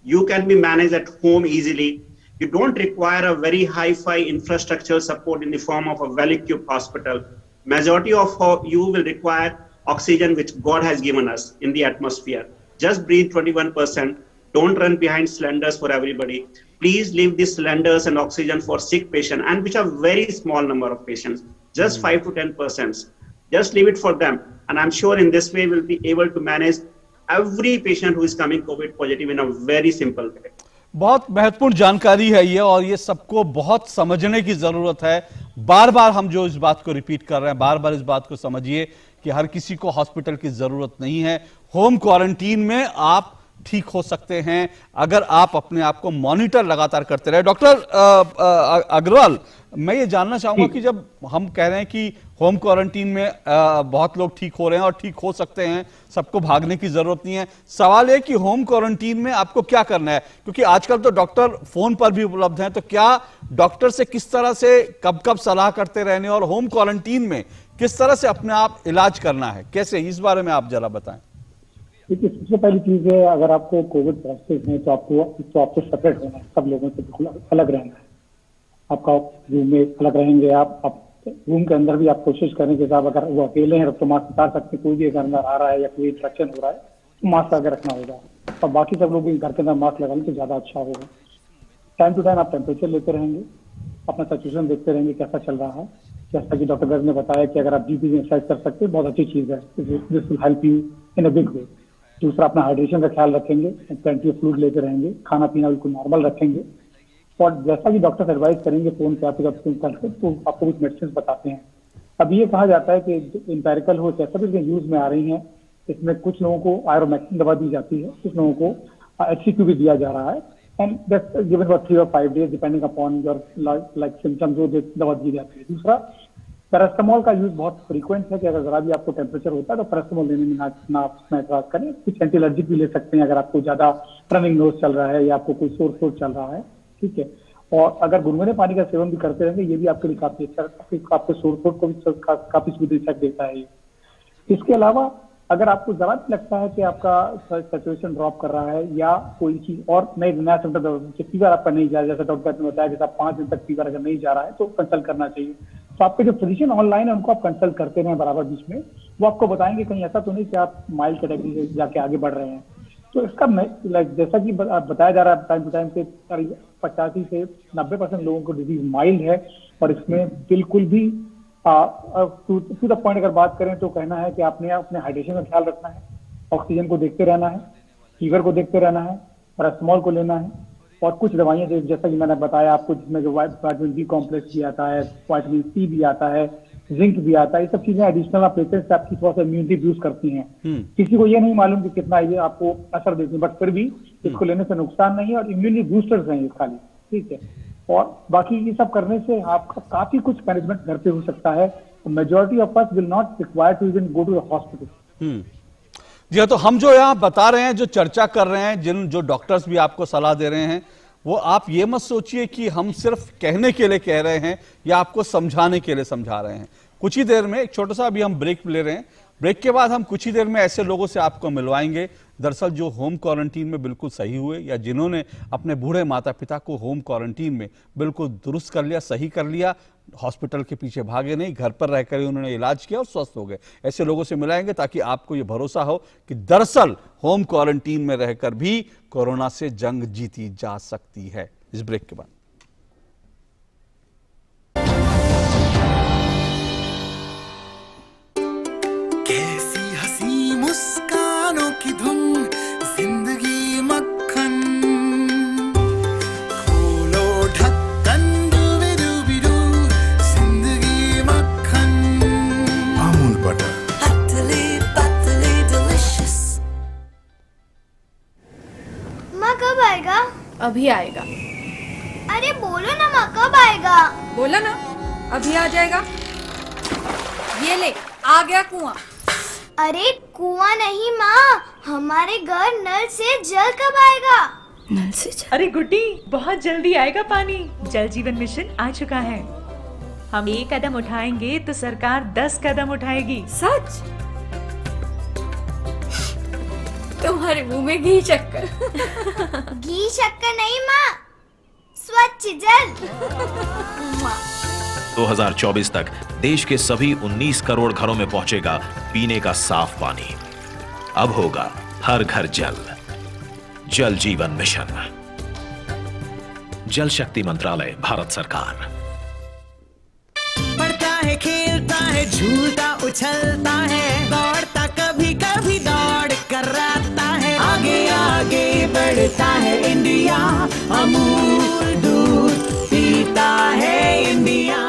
You can be managed at home easily. You don't require a very high-fi infrastructural support in the form of a well-equipped hospital. Majority of you will require oxygen which God has given us in the atmosphere. Just breathe 21%. Don't run behind cylinders for everybody. Please leave these cylinders and oxygen for sick patients, and which are very small number of patients, just 5 to 10%. Just leave it for them. And I'm sure in this way we'll be able to manage every patient who is coming COVID positive in a very simple way. बहुत महत्वपूर्ण जानकारी है ये, और ये सबको बहुत समझने की जरूरत है। बार बार हम जो इस बात को रिपीट कर रहे हैं, बार बार इस बात को समझिए कि हर किसी को हॉस्पिटल की जरूरत नहीं है। होम क्वारंटीन में आप ठीक हो सकते हैं अगर आप अपने आप को मॉनिटर लगातार करते रहे। डॉक्टर अग्रवाल, मैं ये जानना चाहूंगा कि जब हम कह रहे हैं कि होम क्वारंटीन में बहुत लोग ठीक हो रहे हैं और ठीक हो सकते हैं, सबको भागने की जरूरत नहीं है, सवाल है कि होम क्वारंटीन में आपको क्या करना है? क्योंकि आजकल तो डॉक्टर फोन पर भी उपलब्ध हैं, तो क्या डॉक्टर से किस तरह से कब कब सलाह करते रहने, और होम क्वारंटीन में किस तरह से अपने आप इलाज करना है, कैसे, इस बारे में आप जरा बताएं। देखिए, सबसे पहली चीज है, अगर आपको कोविड पॉजिटिव है तो आपको सेपरेट होना है, सब लोगों से बिल्कुल अलग रहना है। आपका रूम में अलग रहेंगे, आप रूम के अंदर भी आप कोशिश करें कि साहब अगर वो अकेले हैं तो मास्क उतार सकते हैं, कोई भी अगर अंदर आ रहा है या कोई इंफेक्शन हो रहा है तो मास्क अगर रखना होगा, और बाकी सब लोग भी घर के अंदर मास्क लगा लें तो ज्यादा अच्छा होगा। टाइम टू टाइम आप टेम्परेचर लेते रहेंगे, अपना सिचुएशन देखते रहेंगे कैसा चल रहा है। जैसा कि डॉक्टर गर्ग ने बताया कि अगर आप ब्रीथिंग एक्सरसाइज कर सकते हैं, बहुत अच्छी चीज है, this will help you in a big way. दूसरा, अपना हाइड्रेशन का ख्याल रखेंगे, प्लेंटी ऑफ फ्लूइड लेते रहेंगे, खाना पीना बिल्कुल नॉर्मल रखेंगे, और जैसा कि डॉक्टर एडवाइस करेंगे फोन पे आपको तो आपको कुछ मेडिसिन बताते हैं। अब ये कहा जाता है कि इंपेरिकल हो जैसा भी यूज में आ रही हैं, इसमें कुछ लोगों को आयरोमैक्सिन दवा दी जाती है, कुछ लोगों को HCQ भी दिया जा रहा है, and that's given for 3 or 5 days depending upon your like symptoms, जो दवा दी जाती है। दूसरा, पैरास्टामोल का यूज बहुत फ्रीक्वेंट है कि अगर जरा भी आपको टेम्परेचर होता है तो पैरास्टामोल लेने में ना एतराज करें। कुछ एंटी एलर्जिक भी ले सकते हैं अगर आपको ज्यादा रनिंग नोज चल रहा है या आपको कोई सोर थ्रोट चल रहा है, ठीक है। और अगर गुनगुने पानी का सेवन भी करते रहेंगे, ये भी आपके लिए काफी अच्छा, आपके सोर थ्रोट को भी काफी सुविधा इफेक्ट देता है। इसके अलावा अगर आपको जरा भी लगता है कि आपका सैचुरेशन ड्रॉप कर रहा है या कोई चीज और नया सिम्टम, फीवर आपका नहीं जा रहा, जैसा डॉक्टर ने बताया कि 5 दिन तक फीवर अगर नहीं जा रहा है तो कंसल्ट करना चाहिए। तो आपके जो फिजिशियन ऑनलाइन है उनको आप कंसल्ट करते रहें बराबर बीच में, वो आपको बताएंगे कहीं ऐसा तो नहीं कि आप माइल्ड कैटेगरी से जाके आगे बढ़ रहे हैं। तो इसका जैसा कि बताया जा रहा है टाइम टू टाइम से 85 से 90% लोगों को डिजीज माइल्ड है, और इसमें बिल्कुल भी टू द पॉइंट अगर बात करें तो कहना है कि आपने अपने हाइड्रेशन का ख्याल रखना है, ऑक्सीजन को देखते रहना है, फीवर को देखते रहना है, पैरास्टामोल को लेना है, और कुछ दवाइयां जैसा कि मैंने बताया आपको, जिसमें जो विटामिन बी कॉम्प्लेक्स भी आता है, विटामिन सी भी आता है, जिंक भी आता है, ये सब चीजें एडिशनल आप लेते हैं, आपकी थोड़ा सा इम्यूनिटी बूस्ट करती हैं। किसी को ये नहीं मालूम कि कितना ये आपको असर देती है, बट फिर भी इसको लेने से नुकसान नहीं है, और इम्यूनिटी बूस्टर्स हैं ये खाली, ठीक है। और बाकी ये सब करने से आपका काफी कुछ मैनेजमेंट घर पे हो सकता है। Majority of us will not require to even go to the hospital. जी हाँ, तो हम जो यहाँ बता रहे हैं, जो चर्चा कर रहे हैं, जो डॉक्टर्स भी आपको सलाह दे रहे हैं, वो आप ये मत सोचिए कि हम सिर्फ कहने के लिए कह रहे हैं या आपको समझाने के लिए समझा रहे हैं। कुछ ही देर में एक छोटा सा अभी हम ब्रेक ले रहे हैं। ब्रेक के बाद हम कुछ ही देर में ऐसे लोगों से आपको मिलवाएंगे दरअसल जो होम क्वारंटीन में बिल्कुल सही हुए या जिन्होंने अपने बूढ़े माता पिता को होम क्वारंटीन में बिल्कुल दुरुस्त कर लिया, सही कर लिया, हॉस्पिटल के पीछे भागे नहीं, घर पर रहकर ही उन्होंने इलाज किया और स्वस्थ हो गए। ऐसे लोगों से मिलाएंगे ताकि आपको ये भरोसा हो कि दरअसल होम क्वारंटीन में रहकर भी कोरोना से जंग जीती जा सकती है। इस ब्रेक के बाद कैसी हंसी मुस्कानों की धुन, जिंदगी मक्खन, खोलो ढक्कन डूबी-डूबी-डू, जिंदगी मक्खन, अमूल बटर, पतली डिलिशियस। माँ कब आएगा? अभी आएगा। अरे बोलो ना माँ कब आएगा? बोला ना अभी आ जाएगा। ये ले आ गया कुआं। अरे कुआं नहीं माँ, हमारे घर नल से जल कब आएगा? नल से जल? अरे गुड्डी, बहुत जल्दी आएगा पानी। जल जीवन मिशन आ चुका है। हम एक कदम उठाएंगे तो सरकार 10 कदम उठाएगी। सच? तुम्हारे मुंह में घी शक्कर। घी शक्कर नहीं माँ, स्वच्छ जल। 2024 तक देश के सभी 19 करोड़ घरों में पहुंचेगा पीने का साफ पानी। अब होगा हर घर जल। जल जीवन मिशन, जल शक्ति मंत्रालय, भारत सरकार। बढ़ता है, खेलता है, झूलता उछलता है, दौड़ता कभी कभी दौड़ कराता है, आगे आगे बढ़ता है इंडिया, अमूल दूध पीता है इंडिया।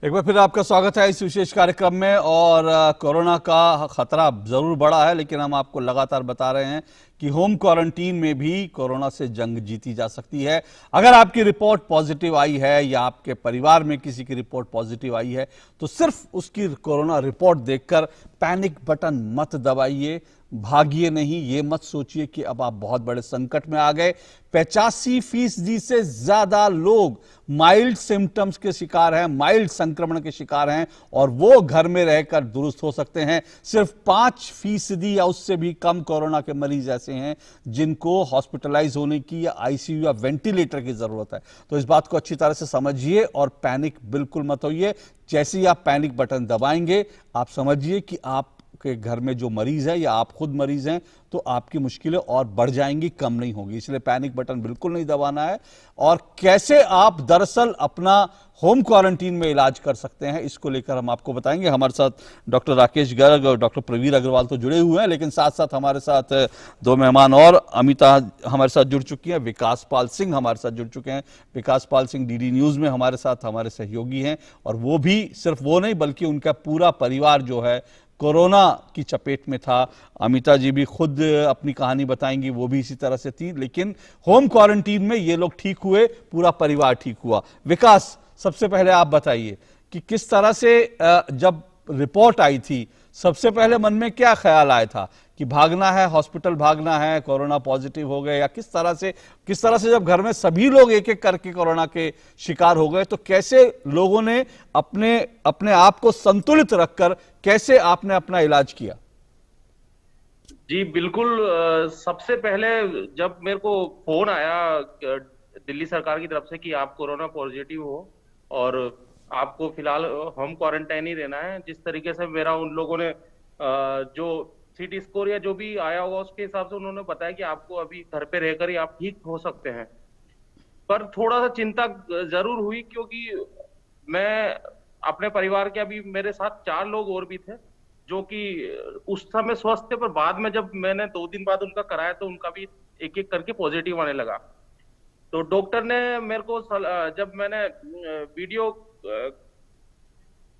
एक बार फिर आपका स्वागत है इस विशेष कार्यक्रम में। और कोरोना का खतरा जरूर बढ़ा है, लेकिन हम आपको लगातार बता रहे हैं कि होम क्वारंटीन में भी कोरोना से जंग जीती जा सकती है। अगर आपकी रिपोर्ट पॉजिटिव आई है या आपके परिवार में किसी की रिपोर्ट पॉजिटिव आई है तो सिर्फ उसकी कोरोना रिपोर्ट देखकर पैनिक बटन मत दबाइए, भागिए नहीं, ये मत सोचिए कि अब आप बहुत बड़े संकट में आ गए। 85% से ज्यादा लोग माइल्ड सिम्टम्स के शिकार हैं, माइल्ड संक्रमण के शिकार हैं और वो घर में रहकर दुरुस्त हो सकते हैं। सिर्फ 5% या उससे भी कम कोरोना के मरीज ऐसे हैं जिनको हॉस्पिटलाइज होने की या आईसीयू या वेंटिलेटर की जरूरत है। तो इस बात को अच्छी तरह से समझिए और पैनिक बिल्कुल मत होइए। जैसे ही आप पैनिक बटन दबाएंगे, आप समझिए कि आप के घर में जो मरीज है या आप खुद मरीज हैं तो आपकी मुश्किलें और बढ़ जाएंगी, कम नहीं होगी। इसलिए पैनिक बटन बिल्कुल नहीं दबाना है। और कैसे आप दरअसल अपना होम क्वारंटीन में इलाज कर सकते हैं, इसको लेकर हम आपको बताएंगे। हमारे साथ डॉक्टर राकेश गर्ग और डॉक्टर प्रवीर अग्रवाल तो जुड़े हुए हैं, लेकिन साथ साथ हमारे साथ दो मेहमान और अमिता हमारे साथ जुड़ चुकी हैं, विकास पाल सिंह हमारे साथ जुड़ चुके हैं। विकास पाल सिंह डीडी न्यूज में हमारे साथ हमारे सहयोगी हैं और वो भी सिर्फ वो नहीं बल्कि उनका पूरा परिवार जो है कोरोना की चपेट में था। अमिता जी भी खुद अपनी कहानी बताएंगी, वो भी इसी तरह से थी, लेकिन होम क्वारंटीन में ये लोग ठीक हुए, पूरा परिवार ठीक हुआ। विकास, सबसे पहले आप बताइए कि किस तरह से जब रिपोर्ट आई थी सबसे पहले मन में क्या ख्याल आया था कि भागना है, हॉस्पिटल भागना है, कोरोना पॉजिटिव हो गए, या किस तरह से जब घर में सभी लोग एक एक करके कोरोना के शिकार हो गए तो कैसे लोगों ने अपने आप को संतुलित रखकर कैसे आपने अपना इलाज किया? जी बिल्कुल, सबसे पहले जब मेरे को फोन आया दिल्ली सरकार की तरफ से कि आप कोरोना पॉजिटिव हो और आपको फिलहाल होम क्वारंटाइन ही रहना है, जिस तरीके से मेरा उन लोगों ने जो सीटी स्कोर या जो भी आया होगा उसके हिसाब से उन्होंने बताया कि आपको अभी घर पे रहकर ही आप ठीक हो सकते हैं। पर थोड़ा सा चिंता जरूर हुई क्योंकि मैं अपने परिवार के, अभी मेरे साथ 4 लोग और भी थे जो कि उस समय स्वस्थ थे, पर बाद में जब मैंने 2 दिन बाद उनका कराया तो उनका भी एक एक करके पॉजिटिव आने लगा। तो डॉक्टर ने मेरे को, जब मैंने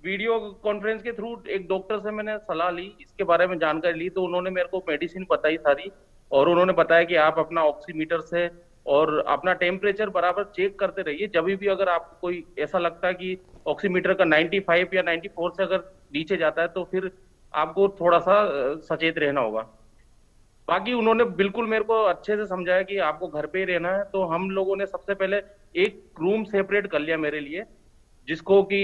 वीडियो कॉन्फ्रेंस के थ्रू एक डॉक्टर से मैंने सलाह ली, इसके बारे में जानकारी ली, तो उन्होंने मेरे को मेडिसिन बताई सारी और उन्होंने बताया कि आप अपना ऑक्सीमीटर से और अपना टेम्परेचर बराबर चेक करते रहिए। जब भी अगर आपको कोई ऐसा लगता है कि ऑक्सीमीटर का 95 या 94 से अगर नीचे जाता है तो फिर आपको थोड़ा सा सचेत रहना होगा। बाकी उन्होंने बिल्कुल मेरे को अच्छे से समझाया कि आपको घर पे ही रहना है। तो हम लोगों ने सबसे पहले एक रूम सेपरेट कर लिया मेरे लिए, जिसको कि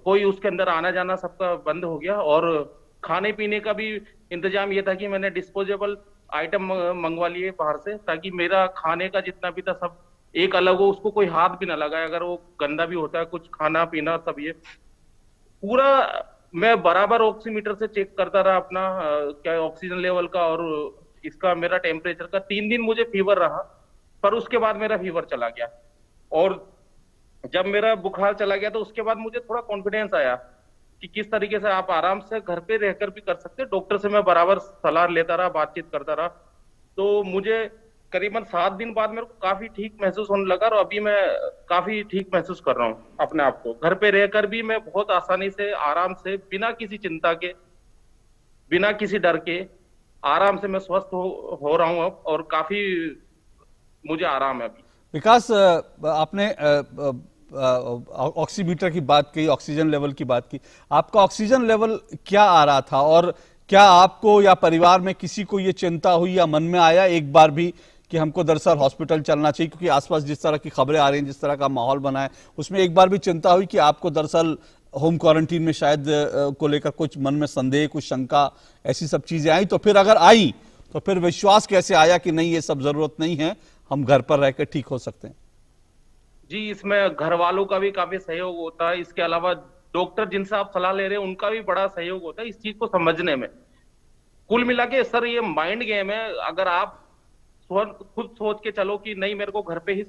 कोई उसके अंदर आना जाना सबका बंद हो गया। और खाने पीने का भी इंतजाम ये था कि मैंने डिस्पोजेबल आइटम मंगवा लिए बाहर से, ताकि मेरा खाने का जितना भी था सब एक अलग हो, उसको कोई हाथ भी ना लगाए अगर वो गंदा भी होता है कुछ खाना पीना सब। ये पूरा मैं बराबर ऑक्सीमीटर से चेक करता रहा अपना क्या ऑक्सीजन लेवल का और इसका मेरा टेम्परेचर का। 3 दिन मुझे फीवर रहा, पर उसके बाद मेरा फीवर चला गया। और जब मेरा बुखार चला गया तो उसके बाद मुझे थोड़ा कॉन्फिडेंस आया कि किस तरीके से आप आराम से घर पे रहकर भी कर सकते हैं। डॉक्टर से मैं बराबर सलाह लेता रहा, बातचीत करता रहा। तो मुझे करीबन 7 दिन बाद मेरे को काफी ठीक महसूस होने लगा और अभी मैं काफी ठीक महसूस कर रहा हूँ अपने आप को। घर पे रहकर भी मैं बहुत आसानी से, आराम से, बिना किसी चिंता के, बिना किसी डर के, आराम से मैं स्वस्थ हो रहा हूँ अब, और काफी मुझे आराम है अभी। विकास, आपने ऑक्सीमीटर की बात की, ऑक्सीजन लेवल की बात की। आपका ऑक्सीजन लेवल क्या आ रहा था और क्या आपको या परिवार में किसी को ये चिंता हुई या मन में आया एक बार भी कि हमको दरअसल हॉस्पिटल चलना चाहिए? क्योंकि आसपास जिस तरह की खबरें आ रही हैं, जिस तरह का माहौल बना है, उसमें एक बार भी चिंता हुई कि आपको दरअसल होम क्वारंटीन में शायद को लेकर कुछ मन में संदेह, कुछ शंका, ऐसी सब चीजें आई? तो फिर अगर आई तो फिर विश्वास कैसे आया कि नहीं, ये सब जरूरत नहीं है, हम घर पर रहकर ठीक हो सकते हैं? जी, इसमें घर वालों का भी काफी सहयोग होता है। इसके अलावा डॉक्टर जिनसे आप सलाह ले रहे हैं उनका भी बड़ा सहयोग होता है इस चीज को समझने में। कुल मिला के सर ये माइंड गेम है। अगर आप खुद सोच के चलो कि नहीं मेरे को घर पे ही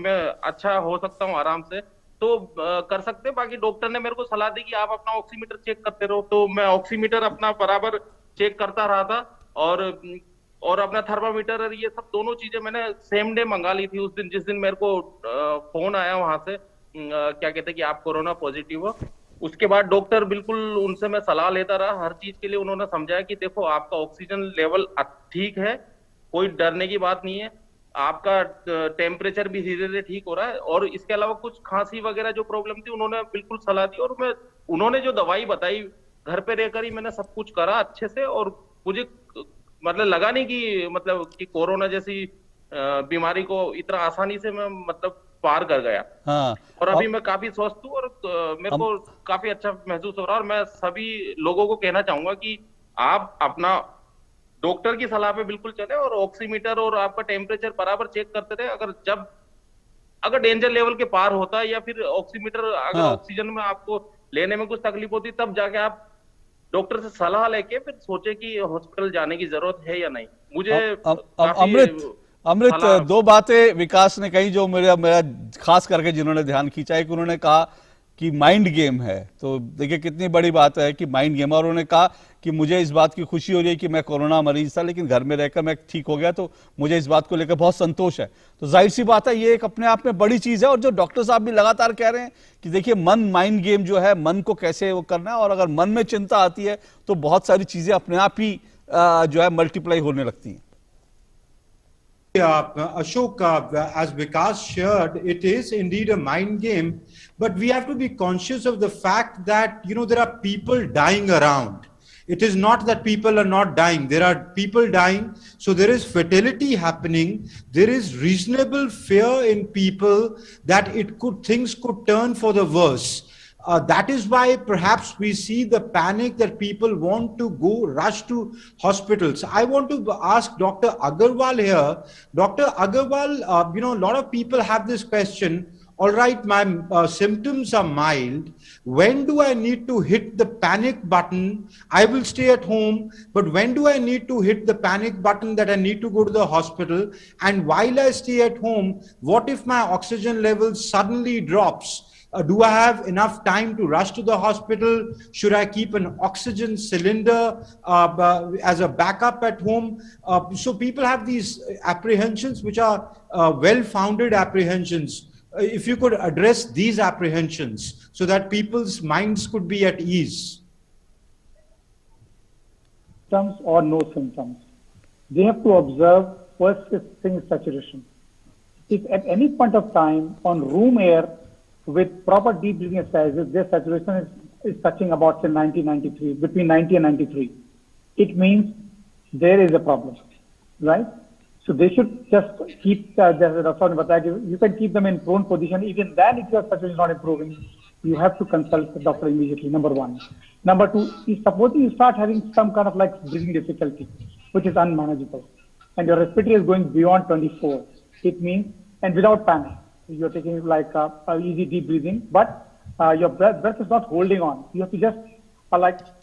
मैं अच्छा हो सकता हूँ आराम से, तो कर सकते हैं। बाकी डॉक्टर ने मेरे को सलाह दी कि आप अपना ऑक्सीमीटर चेक करते रहो, तो मैं ऑक्सीमीटर अपना बराबर चेक करता रहा था। और अपना थर्मामीटर और ये सब दोनों चीजें मैंने सेम डे मंगा ली थी उस दिन, जिस दिन मेरे को फोन आया वहां से क्या कहते हैं कि आप कोरोना पॉजिटिव हो। उसके बाद डॉक्टर बिल्कुल उनसे मैं सलाह लेता रहा हर चीज के लिए। उन्होंने समझाया कि देखो आपका ऑक्सीजन लेवल ठीक है, कोई डरने की बात नहीं है, आपका टेम्परेचर भी धीरे धीरे ठीक हो रहा है। और इसके अलावा कुछ खांसी वगैरह जो प्रॉब्लम थी उन्होंने बिल्कुल सलाह दी, और उन्होंने जो दवाई बताई घर पे रहकर ही मैंने सब कुछ करा अच्छे से। और मुझे मतलब लगा नहीं कि कोरोना जैसी बीमारी को इतना आसानी से मैं पार कर गया। हाँ, और अभी मैं काफी स्वस्थ हूँ और मेरे को काफी अच्छा महसूस हो रहा है। और मैं सभी लोगों को कहना चाहूंगा कि आप अपना डॉक्टर की सलाह पे बिल्कुल चले और ऑक्सीमीटर और आपका टेम्परेचर बराबर चेक करते रहे। अगर डेंजर लेवल के पार होता है या फिर ऑक्सीमीटर अगर ऑक्सीजन में आपको लेने में कुछ तकलीफ होती, तब जाके आप डॉक्टर से सलाह लेके फिर सोचे कि हॉस्पिटल जाने की जरूरत है या नहीं। मुझे अमृत, दो बातें विकास ने कही जो मेरा खास करके जिन्होंने ध्यान खींचा है कि उन्होंने कहा कि माइंड गेम है। तो देखिए कितनी बड़ी बात है कि माइंड गेम। और उन्होंने कहा कि मुझे इस बात की खुशी हो रही है कि मैं कोरोना मरीज था लेकिन घर में रहकर मैं ठीक हो गया, तो मुझे इस बात को लेकर बहुत संतोष है। तो जाहिर सी बात है ये एक अपने आप में बड़ी चीज है। और जो डॉक्टर साहब भी लगातार कह रहे हैं कि देखिए माइंड गेम जो है, मन को कैसे वो करना है, और अगर मन में चिंता आती है तो बहुत सारी चीजें अपने आप ही जो है मल्टीप्लाई होने लगती हैं। Ashok, as Vikas shared, it is indeed a mind game, but we have to be conscious of the fact that, there are people dying around. It is not that people are not dying. There are people dying. So there is fatality happening. There is reasonable fear in people that things could turn for the worse. That is why perhaps we see the panic that people want to rush to hospitals. I want to ask Dr. Agarwal here. Dr. Agarwal, a lot of people have this question. All right, my symptoms are mild. When do I need to hit the panic button? I will stay at home, but when do I need to hit the panic button that I need to go to the hospital? And while I stay at home, what if my oxygen level suddenly drops? Do I have enough time to rush to the hospital? Should I keep an oxygen cylinder as a backup at home? So people have these apprehensions, which are well-founded apprehensions. If you could address these apprehensions so that people's minds could be at ease. Symptoms or no symptoms, they have to observe first thing is saturation. if at any point of time on room air with proper deep breathing exercises, their saturation is touching about say 93, between 90 and 93, it means there is a problem, right? So they should just keep, you can keep them in prone position. Even then, if your saturation is not improving, you have to consult the doctor immediately, number one. Number two, is supposing you start having some kind of like breathing difficulty, which is unmanageable, and your respiratory is going beyond 24, it means, and without panic, you're taking like easy deep breathing, but your breath is not holding on. You have to just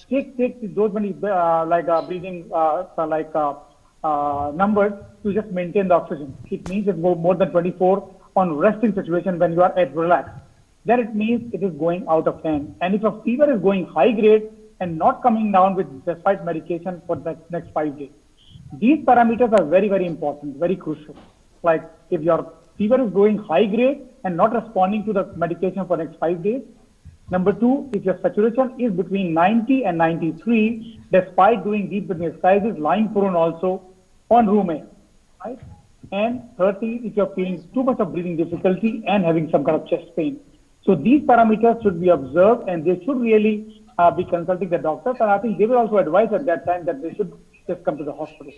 take those many breathing numbers to just maintain the oxygen. It means it's more than 24 on resting situation when you are at relax. Then it means it is going out of hand. And if a fever is going high grade and not coming down with despite medication for the next 5 days, these parameters are very, very important, very crucial. Like if your fever is going high grade and not responding to the medication for next 5 days. Number two, if your saturation is between 90 and 93, despite doing deep breathing exercises, lying prone also on room air, right? And thirdly, if you're feeling too much of breathing difficulty and having some kind of chest pain. So these parameters should be observed and they should really be consulting the doctors. And I think they will also advise at that time that they should just come to the hospital.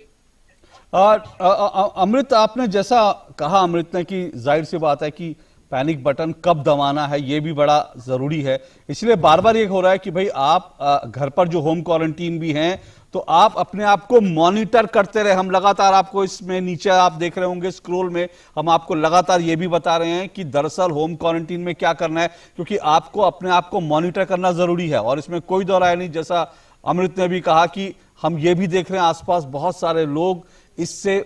अमृत, आपने जैसा कहा अमृत ने कि जाहिर सी बात है कि panic button कब दबाना है ये भी बड़ा जरूरी है, इसलिए बार बार ये हो रहा है कि भाई आप घर पर जो होम क्वारंटीन भी हैं तो आप अपने आप को मॉनिटर करते रहे। हम लगातार आपको इसमें नीचे आप देख रहे होंगे स्क्रॉल में हम आपको लगातार ये भी बता रहे हैं कि दरअसल होम क्वारंटीन में क्या करना है, क्योंकि आपको अपने आप को मॉनिटर करना जरूरी है। और इसमें कोई दो राय नहीं, जैसा अमृत ने भी कहा कि हम ये भी देख रहे हैं आसपास बहुत सारे लोग इससे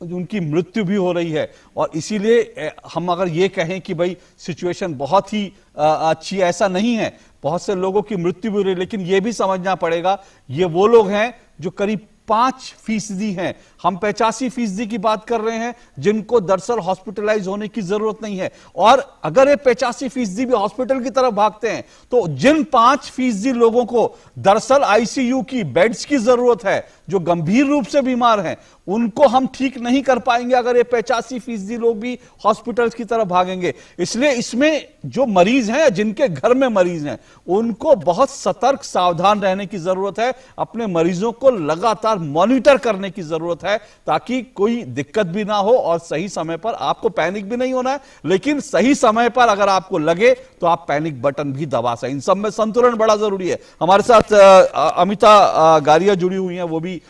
उनकी मृत्यु भी हो रही है। और इसीलिए हम अगर ये कहें कि भाई सिचुएशन बहुत ही अच्छी, ऐसा नहीं है, बहुत से लोगों की मृत्यु भी हो रही है, लेकिन ये भी समझना पड़ेगा ये वो लोग हैं जो करीब 5% हैं। हम 85% की बात कर रहे हैं जिनको दरअसल हॉस्पिटलाइज होने की जरूरत नहीं है। और अगर ये 85% भी हॉस्पिटल की तरफ भागते हैं तो जिन 5% लोगों को दरअसल आईसीयू की बेड्स की जरूरत है, जो गंभीर रूप से बीमार हैं, उनको हम ठीक नहीं कर पाएंगे अगर ये 85% लोग भी हॉस्पिटल्स की तरफ भागेंगे। इसलिए इसमें जो मरीज हैं, जिनके घर में मरीज हैं, उनको बहुत सतर्क सावधान रहने की जरूरत है। अपने मरीजों को लगातार मॉनिटर करने की जरूरत है ताकि कोई दिक्कत भी ना हो और सही समय पर आपको पैनिक भी नहीं होना है, लेकिन सही समय पर अगर आपको लगे तो आप पैनिक बटन भी दबा सकें। इन सब में संतुलन बड़ा जरूरी है। हमारे साथ अमिता गारिया जुड़ी हुई हैं, वो भी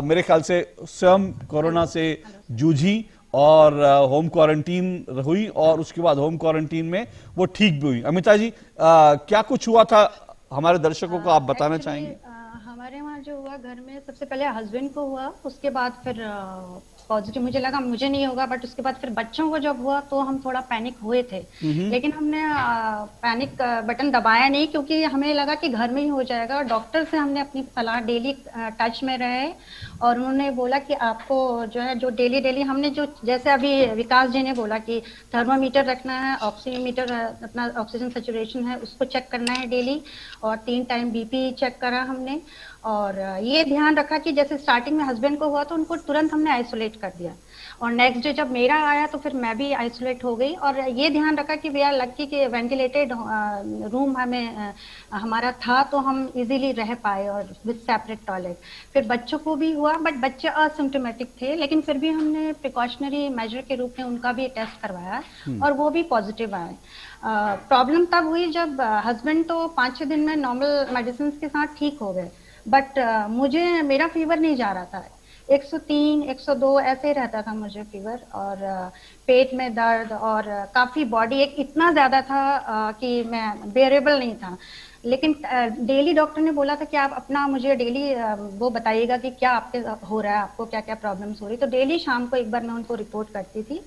मेरे ख्याल से स्वयं कोरोना से जूझी और होम क्वारंटीन हुई और उसके बाद होम क्वारंटीन में वो ठीक भी हुई। अमिता जी, क्या कुछ हुआ था हमारे दर्शकों को आप बताना चाहेंगे? हमारे वहाँ जो हुआ, घर में सबसे पहले हस्बैंड को हुआ, उसके बाद फिर पॉजिटिव मुझे लगा मुझे नहीं होगा, बट उसके बाद फिर बच्चों को जब हुआ तो हम थोड़ा पैनिक हुए थे, लेकिन हमने पैनिक बटन दबाया नहीं क्योंकि हमें लगा कि घर में ही हो जाएगा। और डॉक्टर से हमने अपनी सलाह डेली टच में रहे और उन्होंने बोला कि आपको जो है जो डेली हमने जो जैसे अभी विकास जी ने बोला कि थर्मामीटर रखना है, ऑक्सीमीटर अपना ऑक्सीजन सैचुरेशन है उसको चेक करना है डेली, और 3 टाइम बीपी चेक करा हमने। और ये ध्यान रखा कि जैसे स्टार्टिंग में हस्बैंड को हुआ तो उनको तुरंत हमने आइसोलेट कर दिया, और नेक्स्ट डे जब मेरा आया तो फिर मैं भी आइसोलेट हो गई। और ये ध्यान रखा कि वी आर लकी कि वेंटिलेटेड रूम हमें हमारा था तो हम इजीली रह पाए और विद सेपरेट टॉयलेट। फिर बच्चों को भी हुआ, बट बच्चे असिम्टोमेटिक थे, लेकिन फिर भी हमने प्रिकॉशनरी मेजर के रूप में उनका भी टेस्ट करवाया और वो भी पॉजिटिव आए। प्रॉब्लम तब हुई जब हस्बैंड तो 5-6 दिन में नॉर्मल मेडिसिन के साथ ठीक हो गए, बट मुझे मेरा फीवर नहीं जा रहा था। 103, 102 ऐसे ही रहता था मुझे फीवर, और पेट में दर्द और काफ़ी बॉडी एक इतना ज़्यादा था कि मैं बेरेबल नहीं था। लेकिन डेली डॉक्टर ने बोला था कि आप अपना मुझे डेली वो बताइएगा कि क्या आपके हो रहा है, आपको क्या क्या प्रॉब्लम्स हो रही। तो डेली शाम को एक बार मैं उनको रिपोर्ट करती थी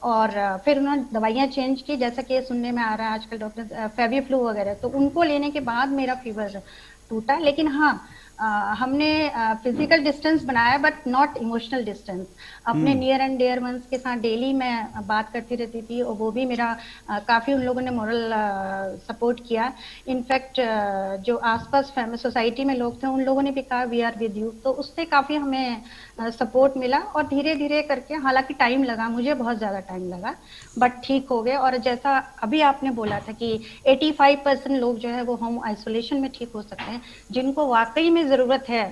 और फिर उन्होंने दवाइयाँ चेंज की, जैसा कि सुनने में आ रहा है आजकल डॉक्टर फेविफ्लू वगैरह, तो उनको लेने के बाद मेरा फीवर टूटा। लेकिन हाँ, हमने फिजिकल डिस्टेंस बनाया बट नॉट इमोशनल डिस्टेंस। अपने नियर एंड डियर वंस के साथ डेली मैं बात करती रहती थी और वो भी मेरा काफ़ी उन लोगों ने मोरल सपोर्ट किया। इनफैक्ट जो आसपास सोसाइटी में लोग थे उन लोगों ने भी कहा वी आर विद यू, तो उससे काफ़ी हमें सपोर्ट मिला और धीरे धीरे करके, हालांकि टाइम लगा, मुझे बहुत ज्यादा टाइम लगा, बट ठीक हो गए। और जैसा अभी आपने बोला था कि 85% लोग जो है वो होम आइसोलेशन में ठीक हो सकते हैं, जिनको वाकई में जरूरत है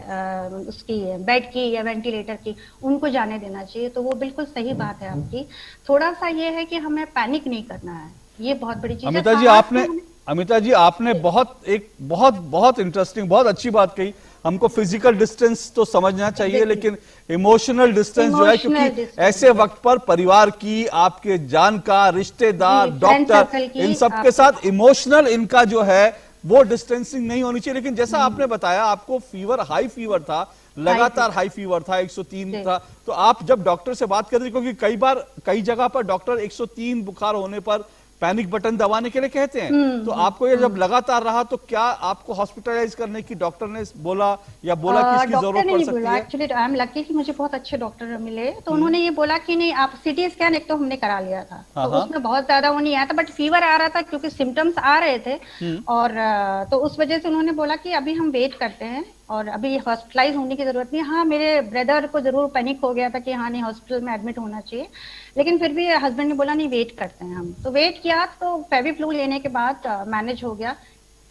उसकी बेड की या वेंटिलेटर की, उनको जाने देना चाहिए। तो वो बिल्कुल सही बात है आपकी। थोड़ा सा ये है कि हमें पैनिक नहीं करना है, ये बहुत बड़ी चीज है। अमिता जी आपने बहुत इंटरेस्टिंग, बहुत अच्छी बात कही। हमको फिजिकल डिस्टेंस तो समझना चाहिए, लेकिन इमोशनल डिस्टेंस जो है, क्योंकि ऐसे वक्त पर परिवार की, आपके जानकार, रिश्तेदार, डॉक्टर, इन सबके साथ इमोशनल इनका जो है वो डिस्टेंसिंग नहीं होनी चाहिए। लेकिन जैसा आपने बताया, आपको फीवर, हाई फीवर था, लगातार हाई फीवर था, 103 था, तो आप जब डॉक्टर से बात कर रहे, क्योंकि कई बार कई जगह पर डॉक्टर 103 बुखार होने पर पैनिक बटन दबाने के लिए कहते हैं, तो आपको ये जब लगातार रहा तो क्या आपको हॉस्पिटलाइज करने की डॉक्टर ने बोला, या बोला कि इसकी जरूरत पड़ सकती है? एक्चुअली आई एम लकी कि मुझे बहुत अच्छे डॉक्टर मिले, तो उन्होंने ये बोला कि नहीं, आप सीटी स्कैन एक तो हमने करा लिया था, तो उसमें बहुत ज्यादा वो नहीं आया था, बट फीवर आ रहा था क्योंकि सिम्टम्स आ रहे थे, और तो उस वजह से उन्होंने बोला कि अभी हम वेट करते हैं और अभी हॉस्पिटलाइज होने की जरूरत नहीं। हाँ, मेरे ब्रदर को जरूर पैनिक हो गया था कि हाँ नहीं, हॉस्पिटल में एडमिट होना चाहिए, लेकिन फिर भी हस्बैंड ने बोला नहीं, वेट करते हैं हम। तो वेट किया, तो फेविफ्लू लेने के बाद मैनेज हो गया।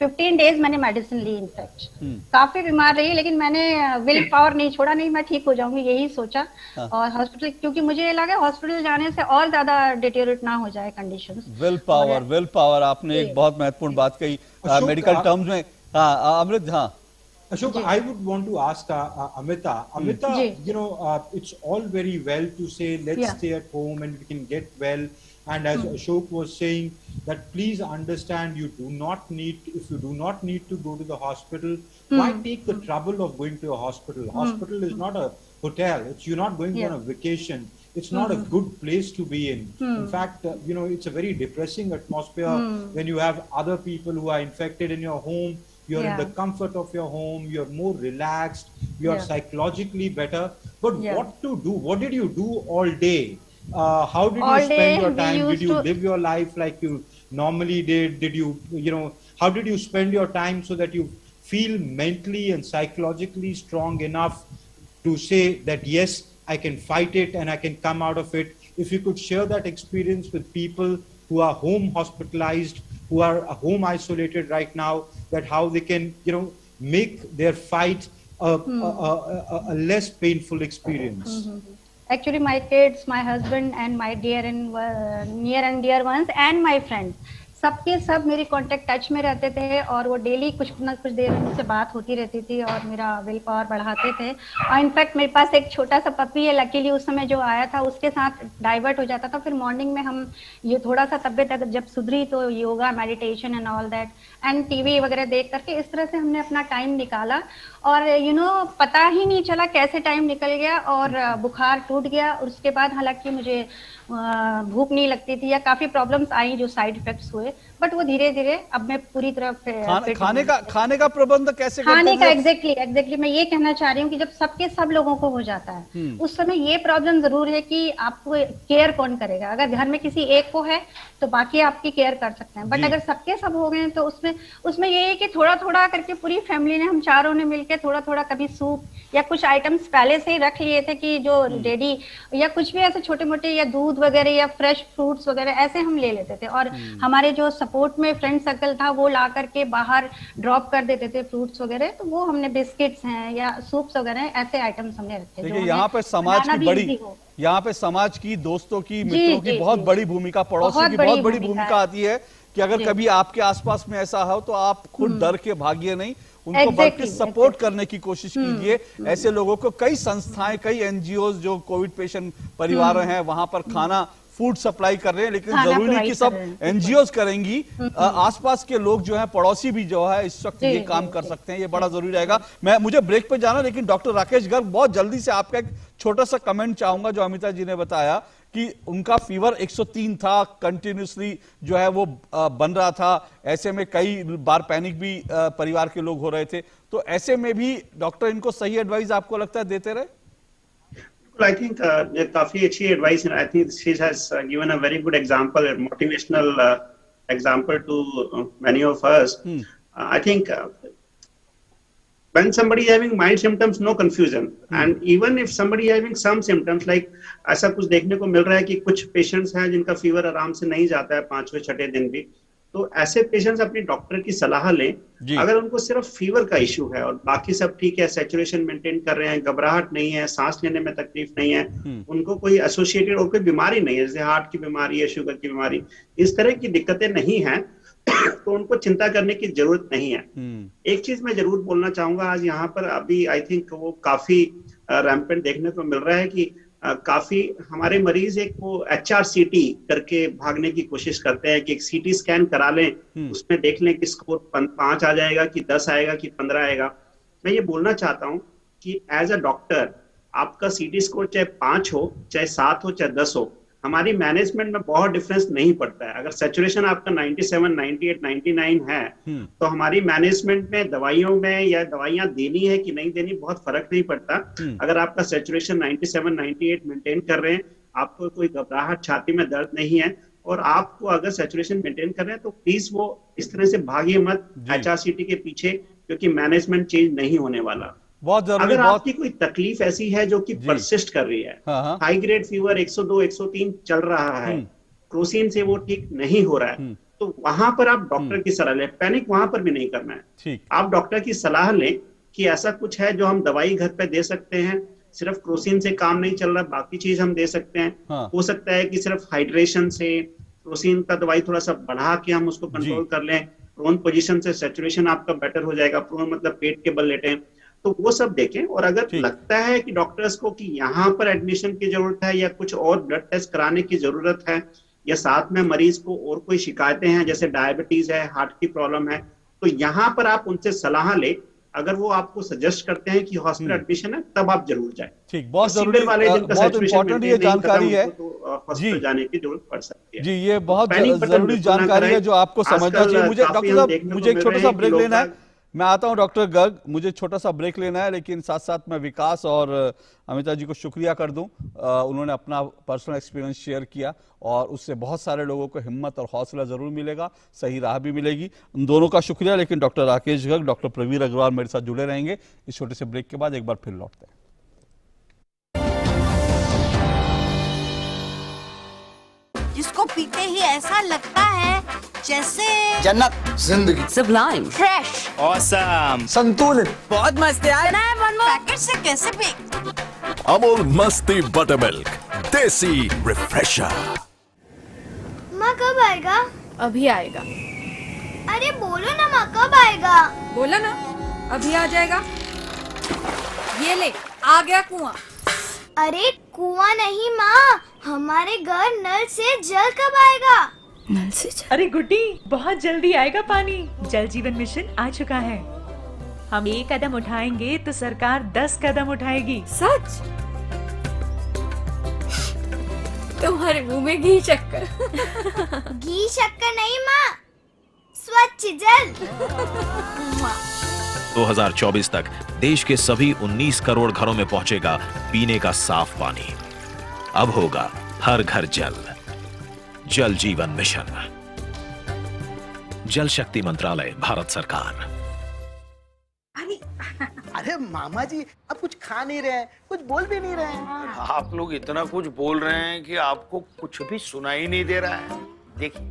15 डेज मैंने मेडिसिन ली, इनफैक्ट काफी बीमार रही, लेकिन मैंने विल पावर नहीं छोड़ा, नहीं मैं ठीक हो जाऊंगी, यही सोचा। और हॉस्पिटल, क्योंकि मुझे ये लगा हॉस्पिटल जाने से और ज्यादा डिटेरियोरेट ना हो जाए कंडीशंस। विल पावर आपने एक बहुत महत्वपूर्ण बात कही मेडिकल टर्म्स में। हाँ अमृत, हाँ Ashok, I would want to ask Amita, you know, it's all very well to say let's stay at home and we can get well, and as Ashok was saying, that please understand, you do not need, if you do not need to go to the hospital, why take the trouble of going to a hospital? Hospital is not a hotel, you're not going on a vacation, it's not a good place to be in. In fact, you know, it's a very depressing atmosphere when you have other people who are infected in your home. You're in the comfort of your home, you're more relaxed, you're psychologically better. But what to do? What did you do all day? How did you spend your time? Did you live your life like you normally did? Did you, you know, how did you spend your time so that you feel mentally and psychologically strong enough to say that, yes, I can fight it and I can come out of it? If you could share that experience with people who are home hospitalized, who are home isolated right now, that how they can, you know, make their fight a less painful experience. Actually, my kids, my husband, and my dear and near and dear ones, and my friends, सबके सब मेरी contact touch में रहते थे, और वो daily कुछ ना कुछ देर मुझसे बात होती रहती थी और मेरा विल पावर बढ़ाते थे। और इनफैक्ट मेरे पास एक छोटा सा पपी है, लकीली उस समय जो आया था उसके साथ डाइवर्ट हो जाता था। फिर मॉर्निंग में हम ये थोड़ा सा तबियत अगर जब सुधरी तो yoga, meditation and all that, and TV वगैरह देख करके इस तरह से हमने अपना टाइम निकाला। और यू नो, पता ही नहीं चला कैसे टाइम निकल गया और बुखार टूट गया। और उसके बाद हालांकि मुझे भूख नहीं लगती थी या काफी प्रॉब्लम्स आई जो साइड इफेक्ट्स हुए, बट वो धीरे धीरे अब मैं पूरी तरह खाने का प्रबंध कैसे करते हैं? खाने का एग्जैक्टली मैं ये कहना चाह रही हूँ कि जब सबके सब लोगों को हो जाता है उस समय ये प्रॉब्लम जरूर है कि आपको केयर कौन करेगा। अगर घर में किसी एक को है तो बाकी आपकी केयर कर सकते हैं, बट अगर सबके सब हो गए तो उसमें ये है कि थोड़ा थोड़ा करके पूरी फैमिली ने, हम चारों ने मिलकर थोड़ा थोड़ा, कभी सूप या कुछ आइटम्स पहले से ही रख लिए थे कि जो रेडी, या कुछ भी ऐसे छोटे मोटे, या दूध वगैरह या फ्रेश फ्रूट्स वगैरह ऐसे हम ले लेते थे। और हमारे जो सपोर्ट में फ्रेंड सर्कल था वो ला करके बाहर ड्रॉप कर देते थे फ्रूट्स वगैरह, तो वो हमने बिस्किट्स हैं या सूप्स वगैरह ऐसे आइटम्स हमने रखे। देखिए यहाँ पे समाज की, दोस्तों की, मित्रों की बहुत बड़ी भूमिका, पड़ोसी की बहुत बड़ी भूमिका आती है कि अगर कभी आपके आसपास में ऐसा हो तो आप खुद डर के भागिए नहीं, उनको बल्कि सपोर्ट करने की कोशिश कीजिए। ऐसे लोगों को कई संस्थाएं, कई एनजीओ जो कोविड पेशेंट परिवार हैं वहां पर खाना, फूड सप्लाई कर रहे हैं, लेकिन जरूरी नहीं कि सब एनजीओ करेंगी। आसपास के लोग जो हैं, पड़ोसी भी जो है इस वक्त ये काम कर सकते हैं, ये बड़ा जरूरी रहेगा। मुझे ब्रेक पे जाना, लेकिन डॉक्टर राकेश गर्ग, बहुत जल्दी से आपका एक छोटा सा कमेंट चाहूंगा। जो अमिता जी ने बताया कि उनका फीवर 103 था, कंटिन्यूसली जो है वो बन रहा था, ऐसे में कई बार पैनिक भी परिवार के लोग हो रहे थे, तो ऐसे में भी डॉक्टर इनको सही एडवाइस आपको लगता है देते रहे? I think काफी अच्छी एडवाइस है। I think she has given a very good example, a motivational example to many of us. I think when somebody is having mild symptoms, no confusion. And even if somebody is having some symptoms, like ऐसा कुछ देखने को मिल रहा है कि कुछ patients हैं जिनका फीवर आराम से नहीं जाता है 5वें 6ठे दिन भी, तो ऐसे पेशेंट्स अपनी डॉक्टर की सलाह लें। अगर उनको सिर्फ फीवर का इश्यू है और बाकी सब ठीक है, सैचुरेशन मेंटेन कर रहे हैं, घबराहट नहीं है, सांस लेने में तकलीफ नहीं है, उनको कोई एसोसिएटेड और कोई बीमारी नहीं है, जैसे हार्ट की बीमारी है, शुगर की बीमारी, इस तरह की दिक्कतें नहीं है, तो उनको चिंता करने की जरूरत नहीं है। एक चीज मैं जरूर बोलना चाहूंगा, आज यहाँ पर अभी आई थिंक वो काफी रैम्पेंट देखने को मिल रहा है कि काफी हमारे मरीज एक वो HRCT करके भागने की कोशिश करते हैं कि एक CT स्कैन करा लें, उसमें देख लें कि स्कोर 5 आ जाएगा कि 10 आएगा कि 15 आएगा। मैं ये बोलना चाहता हूँ कि एज अ डॉक्टर आपका CT स्कोर चाहे 5 हो, चाहे 7 हो, चाहे 10 हो, हमारी मैनेजमेंट में बहुत डिफरेंस नहीं पड़ता है। अगर सैचुरेशन आपका 97, 98, 99 है, तो हमारी मैनेजमेंट में दवाइयों में या दवाइयां देनी है कि नहीं देनी बहुत फर्क नहीं पड़ता। अगर आपका सैचुरेशन 97, 98 मेंटेन कर रहे हैं, आपको कोई घबराहट, छाती में दर्द नहीं है और आपको अगर सैचुरेशन मेंटेन कर रहे हैं, तो प्लीज वो इस तरह से भागिए मत HRCT के पीछे, क्योंकि मैनेजमेंट चेंज नहीं होने वाला। बहुत जरूरी। अगर आपकी कोई तकलीफ ऐसी है जो कि परसिस्ट कर रही है, हाई ग्रेड फीवर 102, 103 चल रहा है, क्रोसिन से वो ठीक नहीं हो रहा है, तो वहां पर आप डॉक्टर की सलाह लें। पैनिक वहां पर भी नहीं करना है, आप डॉक्टर की सलाह लें कि ऐसा कुछ है जो हम दवाई घर पे दे सकते हैं, सिर्फ क्रोसिन से काम नहीं चल रहा, बाकी चीज हम दे सकते हैं। हो सकता है कि सिर्फ हाइड्रेशन से क्रोसिन का दवाई थोड़ा सा बढ़ा के हम उसको कंट्रोल कर लें, प्रोन पोजीशन से सैचुरेशन आपका बेटर हो जाएगा, प्रोन मतलब पेट के बल लेटें, तो वो सब देखें। और अगर लगता है कि डॉक्टर्स को कि यहाँ पर एडमिशन की जरूरत है या कुछ और ब्लड टेस्ट कराने की जरूरत है, या साथ में मरीज को और कोई शिकायतें हैं जैसे डायबिटीज है, हार्ट की प्रॉब्लम है, तो यहाँ पर आप उनसे सलाह ले। अगर वो आपको सजेस्ट करते हैं कि हॉस्पिटल एडमिशन है, तब आप जरूर जाए। ठीक, बहुत जरूरी, बहुत इंपॉर्टेंट ये जानकारी है, हॉस्पिटल जाने की जरूरत पड़ सकती है। जी, ये बहुत जरूरी जानकारी है जो आपको समझना चाहिए। मुझे डॉक्टर साहब, मुझे एक छोटा सा ब्रेक लेना है, मैं आता हूं डॉक्टर गर्ग, मुझे छोटा सा ब्रेक लेना है, लेकिन साथ साथ मैं विकास और अमिता जी को शुक्रिया कर दूं। उन्होंने अपना पर्सनल एक्सपीरियंस शेयर किया और उससे बहुत सारे लोगों को हिम्मत और हौसला जरूर मिलेगा, सही राह भी मिलेगी। उन दोनों का शुक्रिया। लेकिन डॉक्टर राकेश गर्ग, डॉक्टर प्रवीर अग्रवाल मेरे साथ जुड़े रहेंगे। इस छोटे से ब्रेक के बाद एक बार फिर लौटते हैं। जिसको पीते ही ऐसा लगता है जैसे जन्नत, जिंदगी, सुब्लाइम, फ्रेश, ऑसम, संतुलित, बहुत मस्त यार। पैकेट से कैसे भी। अमूल मस्ती बटर मिल्क, देसी रिफ्रेशर। माँ कब आएगा? अभी आएगा। अरे बोलो ना माँ, कब आएगा? बोला ना, अभी आ जाएगा। ये ले, आ गया कुआं। अरे कुआं नहीं माँ, हमारे घर नल से जल कब आएगा? नल से जल? अरे गुड्डी, बहुत जल्दी आएगा पानी। जल जीवन मिशन आ चुका है। हम 1 कदम उठाएंगे तो सरकार 10 कदम उठाएगी। सच? तुम्हारे मुंह में घी शक्कर। घी शक्कर नहीं माँ, स्वच्छ जल। 2024 तक देश के सभी 19 करोड़ घरों में पहुंचेगा पीने का साफ पानी। अब होगा हर घर जल। जल जीवन मिशन, जल शक्ति मंत्रालय, भारत सरकार। अरे मामा जी, अब कुछ खा नहीं रहे हैं, कुछ बोल भी नहीं रहे हैं। आप लोग इतना कुछ बोल रहे हैं कि आपको कुछ भी सुनाई नहीं दे रहा है। देखिए,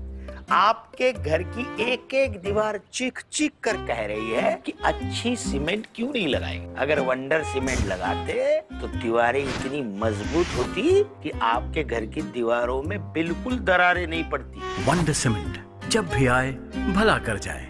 आपके घर की एक एक दीवार चीख चीख कर कह रही है कि अच्छी सीमेंट क्यों नहीं लगाएंगे। अगर वंडर सीमेंट लगाते तो दीवारें इतनी मजबूत होती कि आपके घर की दीवारों में बिल्कुल दरारें नहीं पड़ती। वंडर सीमेंट, जब भी आए भला कर जाए।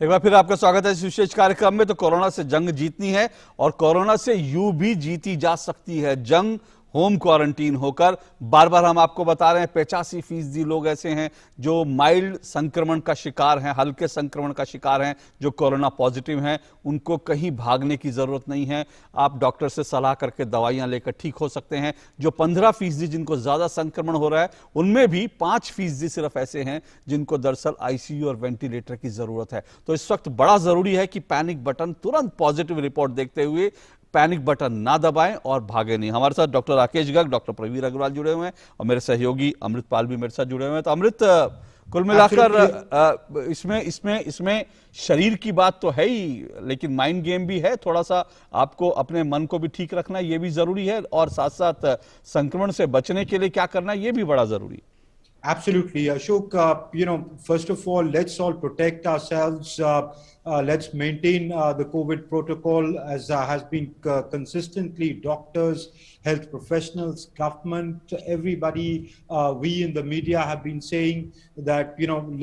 एक बार फिर आपका स्वागत है इस विशेष कार्यक्रम में। तो कोरोना से जंग जीतनी है और कोरोना से यूं भी जीती जा सकती है जंग होम क्वारंटीन होकर। बार बार हम आपको बता रहे हैं 85% लोग ऐसे हैं जो माइल्ड संक्रमण का शिकार हैं, हल्के संक्रमण का शिकार हैं, जो कोरोना पॉजिटिव हैं। उनको कहीं भागने की जरूरत नहीं है, आप डॉक्टर से सलाह करके दवाइयां लेकर ठीक हो सकते हैं। जो 15% जिनको ज्यादा संक्रमण हो रहा है, उनमें भी 5% सिर्फ ऐसे हैं जिनको दरअसल ICU और वेंटिलेटर की जरूरत है। तो इस वक्त बड़ा जरूरी है कि पैनिक बटन तुरंत पॉजिटिव रिपोर्ट देखते हुए पैनिक बटन ना दबाएं और भागे नहीं। हमारे साथ डॉक्टर राकेश गर्ग, डॉक्टर प्रवीर अग्रवाल जुड़े हुए हैं और मेरे सहयोगी अमृतपाल भी मेरे साथ जुड़े हुए हैं। तो अमृत, कुल मिलाकर इसमें शरीर की बात तो है ही, लेकिन माइंड गेम भी है। थोड़ा सा आपको अपने मन को भी ठीक रखना ये भी जरूरी है, और साथ साथ संक्रमण से बचने के लिए क्या करना ये भी बड़ा जरूरी है। Absolutely, Ashok. First of all, let's all protect ourselves. Let's maintain the COVID protocol as has been consistently. Doctors, health professionals, government, everybody, we in the media have been saying that,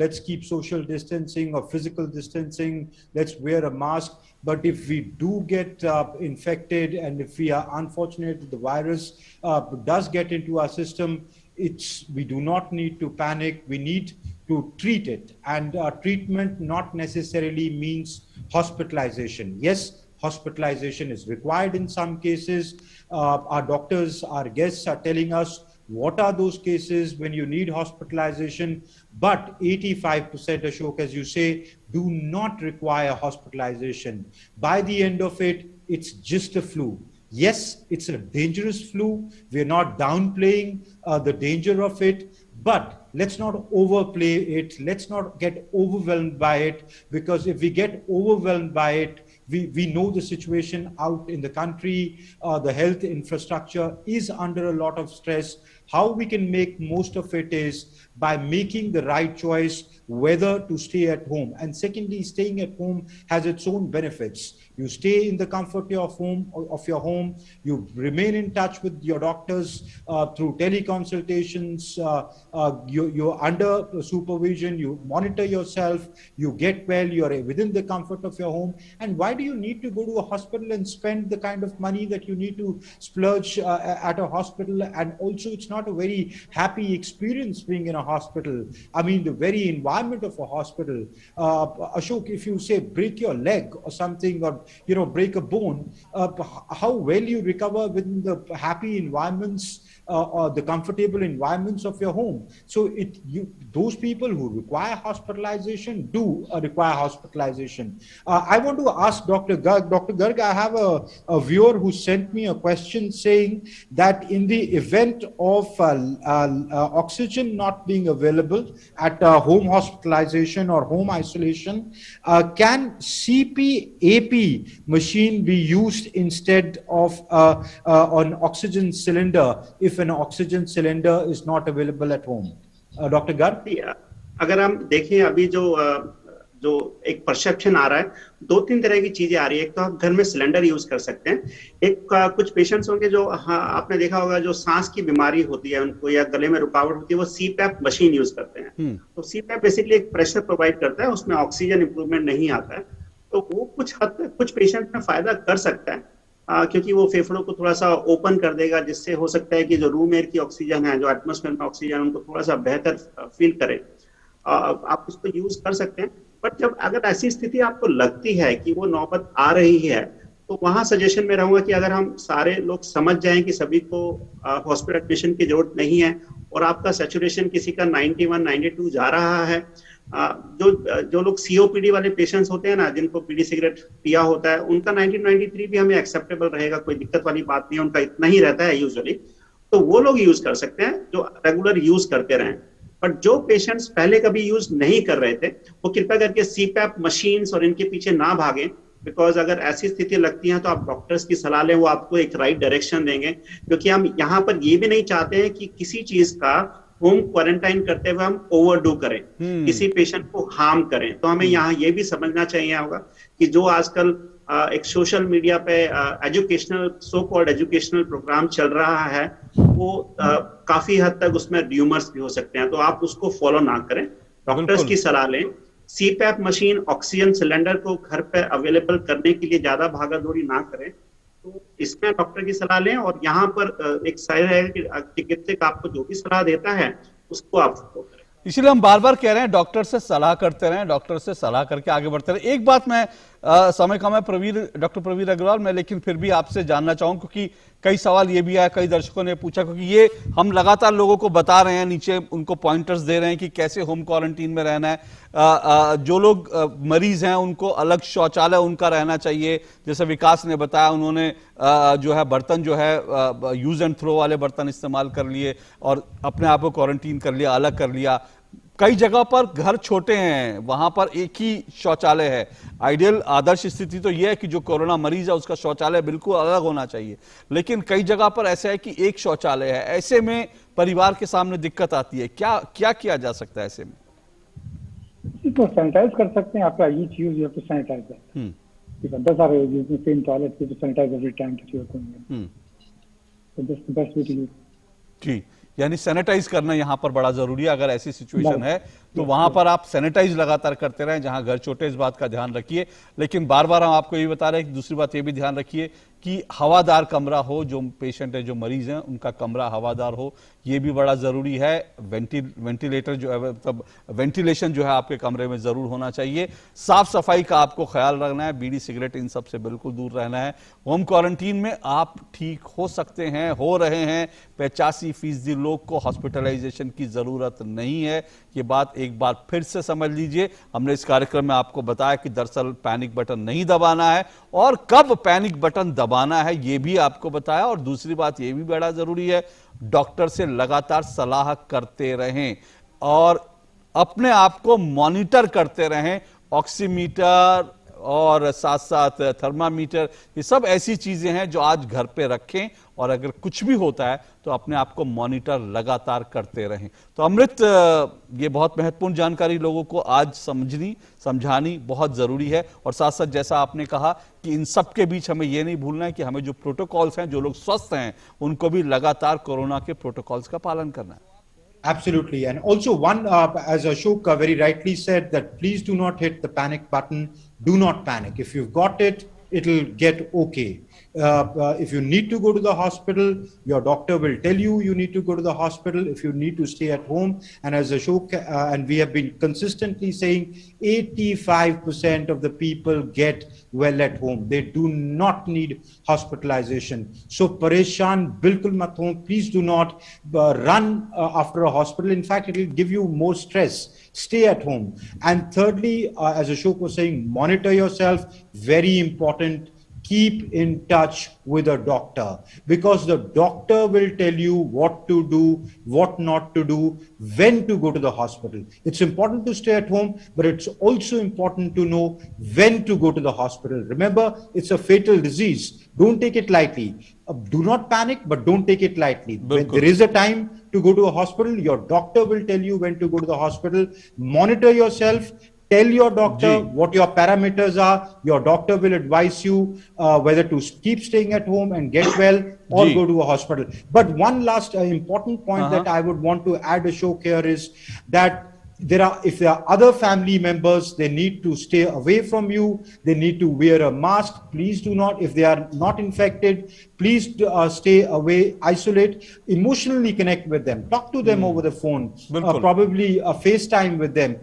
let's keep social distancing or physical distancing. Let's wear a mask. But if we do get infected, and if we are unfortunate that the virus does get into our system, we do not need to panic. We need to treat it, and treatment not necessarily means hospitalization. Yes, hospitalization is required in some cases. Our doctors, our guests are telling us what are those cases when you need hospitalization, but 85%, Ashok, as you say, do not require hospitalization. By the end of it, it's just a flu. Yes, it's a dangerous flu. We're not downplaying the danger of it, but let's not overplay it. Let's not get overwhelmed by it, because if we get overwhelmed by it, we know the situation out in the country. The health infrastructure is under a lot of stress. How we can make most of it is by making the right choice whether to stay at home. And secondly, staying at home has its own benefits. You stay in the comfort of your home. You remain in touch with your doctors through teleconsultations. You're under supervision. You monitor yourself. You get well. You're within the comfort of your home. And why do you need to go to a hospital and spend the kind of money that you need to splurge at a hospital? And also, it's not a very happy experience being in a hospital. I mean, the very environment of a hospital. Ashok, if you say break your leg or something, or break a bone, how well you recover within the happy environments or the comfortable environments of your home. So those people who require hospitalization do require hospitalization. I want to ask Dr. Garg. Dr. Garg, I have a viewer who sent me a question saying that in the event of oxygen not being available at home hospitalization or home isolation, can CPAP machine be used instead of an oxygen cylinder if an oxygen cylinder is not available at home? Dr. Garg? अगर हम देखें अभी जो एक perception आ रहा है, 2-3 तरह की चीजें आ रही है। एक तो आप घर में सिलेंडर यूज कर सकते हैं। एक कुछ पेशेंट्स होंगे जो आपने देखा होगा जो सांस की बीमारी होती है उनको, या गले में रुकावट होती है, वो सीपैप मशीन यूज करते हैं। तो सीपैप बेसिकली एक प्रेशर प्रोवाइड करता है, उसमें ऑक्सीजन इंप्रूवमेंट नहीं आता है। तो वो कुछ हद तक कुछ पेशेंट में फायदा कर सकता है, क्योंकि वो फेफड़ों को थोड़ा सा ओपन कर देगा, जिससे हो सकता है कि जो रूम एयर की ऑक्सीजन है, जो एटमॉस्फेयर में ऑक्सीजन, उनको थोड़ा सा बेहतर फील करे। आप उसको यूज कर सकते हैं। बट जब अगर ऐसी स्थिति आपको लगती है कि वो नौबत आ रही है, तो वहां सजेशन में रहूंगा कि अगर हम सारे लोग समझ जाएं कि सभी को हॉस्पिटल एडमिशन की जरूरत नहीं है, और आपका सैचुरेशन किसी का 91-92 जा रहा है, जो लोग सीओपीडी वाले पेशेंट्स होते हैं ना, जिनको बीड़ी सिगरेट पिया होता है, उनका 1993 भी हमें एक्सेप्टेबल रहेगा, कोई दिक्कत वाली बात नहीं है, उनका इतना ही रहता है यूजुअली। तो वो लोग यूज कर सकते हैं जो रेगुलर यूज करते रहें। बट जो पेशेंट्स पहले कभी यूज नहीं कर रहे थे, वो कृपया करके सीपैप मशीन्स और इनके पीछे ना भागें, बिकॉज अगर ऐसी स्थिति लगती है तो आप डॉक्टर्स की सलाह लें, वो आपको एक राइट डायरेक्शन देंगे। क्योंकि हम यहाँ पर ये भी नहीं चाहते हैं कि किसी चीज का होम क्वारंटाइन करते हुए हम ओवरडू करें, किसी पेशेंट को हार्म करें। तो हमें यहाँ ये भी समझना चाहिए होगा कि जो आजकल एक सोशल मीडिया पे educational, so called educational programme चल रहा है, वो काफी हद तक उसमें र्यूमर्स भी हो सकते हैं, तो आप उसको फॉलो ना करें, डॉक्टर्स की सलाह लें। सीपैप मशीन, ऑक्सीजन सिलेंडर को घर पे अवेलेबल करने के लिए ज्यादा भागा दौड़ी ना करें, तो इसमें डॉक्टर की सलाह लें। और यहाँ पर एक सही है कि चिकित्सक आपको जो भी सलाह देता है उसको आप फॉलो करें। इसलिए हम बार बार कह रहे हैं डॉक्टर से सलाह करते रहें, डॉक्टर से सलाह करके आगे बढ़ते रहें। एक बात मैं समय कम है डॉक्टर प्रवीर अग्रवाल, मैं लेकिन फिर भी आपसे जानना चाहूँ, क्योंकि कई सवाल ये भी आया, कई दर्शकों ने पूछा, क्योंकि ये हम लगातार लोगों को बता रहे हैं, नीचे उनको पॉइंटर्स दे रहे हैं कि कैसे होम क्वारंटीन में रहना है। जो लोग मरीज हैं उनको अलग शौचालय उनका रहना चाहिए, जैसे विकास ने बताया, उन्होंने जो है बर्तन जो है यूज एंड थ्रो वाले बर्तन इस्तेमाल कर लिए और अपने आप को क्वारंटीन कर लिया, अलग कर लिया। कई जगह पर घर छोटे हैं, वहां पर एक ही शौचालय है। आइडियल आदर्श स्थिति तो यह है कि जो कोरोना मरीज है उसका शौचालय बिल्कुल अलग होना चाहिए, लेकिन कई जगह पर ऐसा है कि एक शौचालय है। ऐसे में परिवार के सामने दिक्कत आती है, क्या किया जा सकता है ऐसे में? तो सैनिटाइज कर सकते हैं, after each use you have to sanitise that. If others are using the same toilet, you have to sanitize every time that you are going in. So that's the best way to use. जी, यानी sanitise करना यहाँ पर बड़ा जरूरी है। अगर ऐसी situation है तो वहां पर आप सैनिटाइज लगातार करते रहें। जहां घर छोटे, इस बात का ध्यान रखिए। लेकिन बार बार हम आपको ये बता रहे हैं कि दूसरी बात ये भी ध्यान रखिए कि हवादार कमरा हो, जो पेशेंट है, जो मरीज हैं, उनका कमरा हवादार हो, ये भी बड़ा जरूरी है। वेंटिलेटर जो है, मतलब वेंटिलेशन जो है आपके कमरे में जरूर होना चाहिए। साफ सफाई का आपको ख्याल रखना है, बीड़ी सिगरेट इन सब से बिल्कुल दूर रहना है। होम क्वारंटीन में आप ठीक हो सकते हैं, हो रहे हैं। 85% लोग को हॉस्पिटलाइजेशन की जरूरत नहीं है। ये बात एक बार फिर से समझ लीजिए। हमने इस कार्यक्रम में आपको बताया कि दरअसल पैनिक बटन नहीं दबाना है, और कब पैनिक बटन दबाना है ये भी आपको बताया। और दूसरी बात ये भी बड़ा जरूरी है, डॉक्टर से लगातार सलाह करते रहें और अपने आप को मॉनिटर करते रहें। ऑक्सीमीटर और साथ साथ थर्मामीटर, ये सब ऐसी चीजें हैं जो आज घर पे रखें, और अगर कुछ भी होता है तो अपने आप को मॉनिटर लगातार करते रहें। तो अमृत, ये बहुत महत्वपूर्ण जानकारी लोगों को आज समझानी बहुत जरूरी है। और साथ साथ जैसा आपने कहा कि इन सब के बीच हमें यह नहीं भूलना है कि हमें जो प्रोटोकॉल्स हैं, जो लोग स्वस्थ हैं, उनको भी लगातार कोरोना के प्रोटोकॉल्स का पालन करना है। Absolutely. And also one, as Ashok very rightly said, that please do not hit the panic button. Do not panic. If you've got it, it'll get okay. If you need to go to the hospital, your doctor will tell you you need to go to the hospital. If you need to stay at home, and as Ashok and we have been consistently saying, 85% of the people get well at home. They do not need hospitalization. So pareshan bilkul mat ho. Please do not run after a hospital. In fact, it will give you more stress. Stay at home. And thirdly, as Ashok was saying, monitor yourself. Very important. Keep in touch with a doctor, because the doctor will tell you what to do, what not to do, when to go to the hospital. It's important to stay at home, but it's also important to know when to go to the hospital. Remember, it's a fatal disease. Don't take it lightly. Do not panic, but don't take it lightly. When there is a time to go to a hospital, your doctor will tell you when to go to the hospital. Monitor yourself. Tell your doctor what your parameters are. Your doctor will advise you whether to keep staying at home and get well, or go to a hospital. But one last important point that I would want to add, Ashok, here is that if there are other family members, they need to stay away from you. They need to wear a mask. Please do not, if they are not infected, please stay away, isolate, emotionally connect with them. Talk to them over the phone, probably FaceTime with them,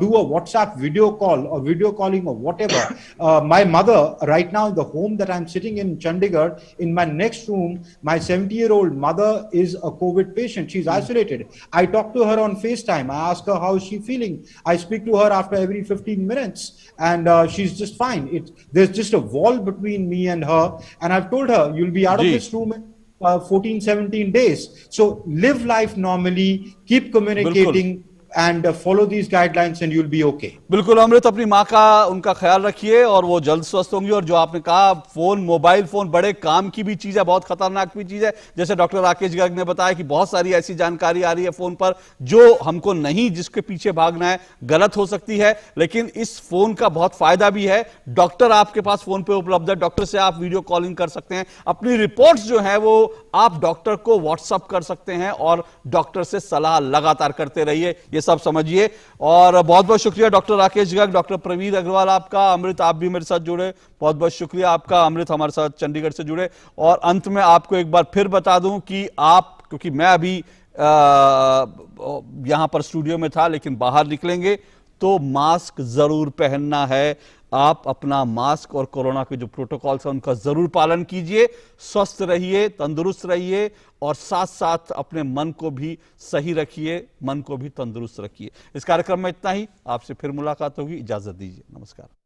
do a WhatsApp video call or video calling or whatever. My mother, right now, the home that I'm sitting in Chandigarh, in my next room, my 70-year-old mother is a COVID patient. She's isolated. I talk to her on FaceTime. I ask her how is she feeling. I speak to her after every 15 minutes, and she's just fine. There's just a wall between me and her, and I've told her, you'll be out of this room in 14-17 days. So live life normally, keep communicating, and follow these guidelines, and you'll be okay. बिल्कुल अमृत, अपनी माँ का उनका ख्याल रखिए और वो जल्द स्वस्थ होंगी। और जो आपने कहा, फोन, मोबाइल फोन बड़े काम की भी चीज है, बहुत खतरनाक भी चीज है। जैसे डॉक्टर राकेश गर्ग ने बताया कि बहुत सारी ऐसी जानकारी आ रही है फोन पर जो हमको नहीं, जिसके पीछे भागना है, गलत हो सकती है। लेकिन इस फोन का बहुत फायदा भी है। डॉक्टर आपके पास फोन पे उपलब्ध है, डॉक्टर से आप वीडियो कॉलिंग कर सकते हैं। अपनी रिपोर्ट्स जो है वो आप डॉक्टर को व्हाट्सअप कर सकते हैं और डॉक्टर से सलाह लगातार करते रहिए। ये सब समझिए। और बहुत बहुत शुक्रिया डॉक्टर राकेश गर्ग, डॉक्टर प्रवीर अग्रवाल आपका। अमृत, आप भी मेरे साथ जुड़े, बहुत बहुत शुक्रिया आपका। अमृत हमारे साथ चंडीगढ़ से जुड़े। और अंत में आपको एक बार फिर बता दूं कि आप, क्योंकि मैं अभी यहां पर स्टूडियो में था, लेकिन बाहर निकलेंगे तो मास्क जरूर पहनना है। आप अपना मास्क और कोरोना के जो प्रोटोकॉल्स हैं उनका जरूर पालन कीजिए। स्वस्थ रहिए, तंदुरुस्त रहिए और साथ साथ अपने मन को भी सही रखिए, मन को भी तंदुरुस्त रखिए। इस कार्यक्रम में इतना ही। आपसे फिर मुलाकात होगी। इजाजत दीजिए। नमस्कार।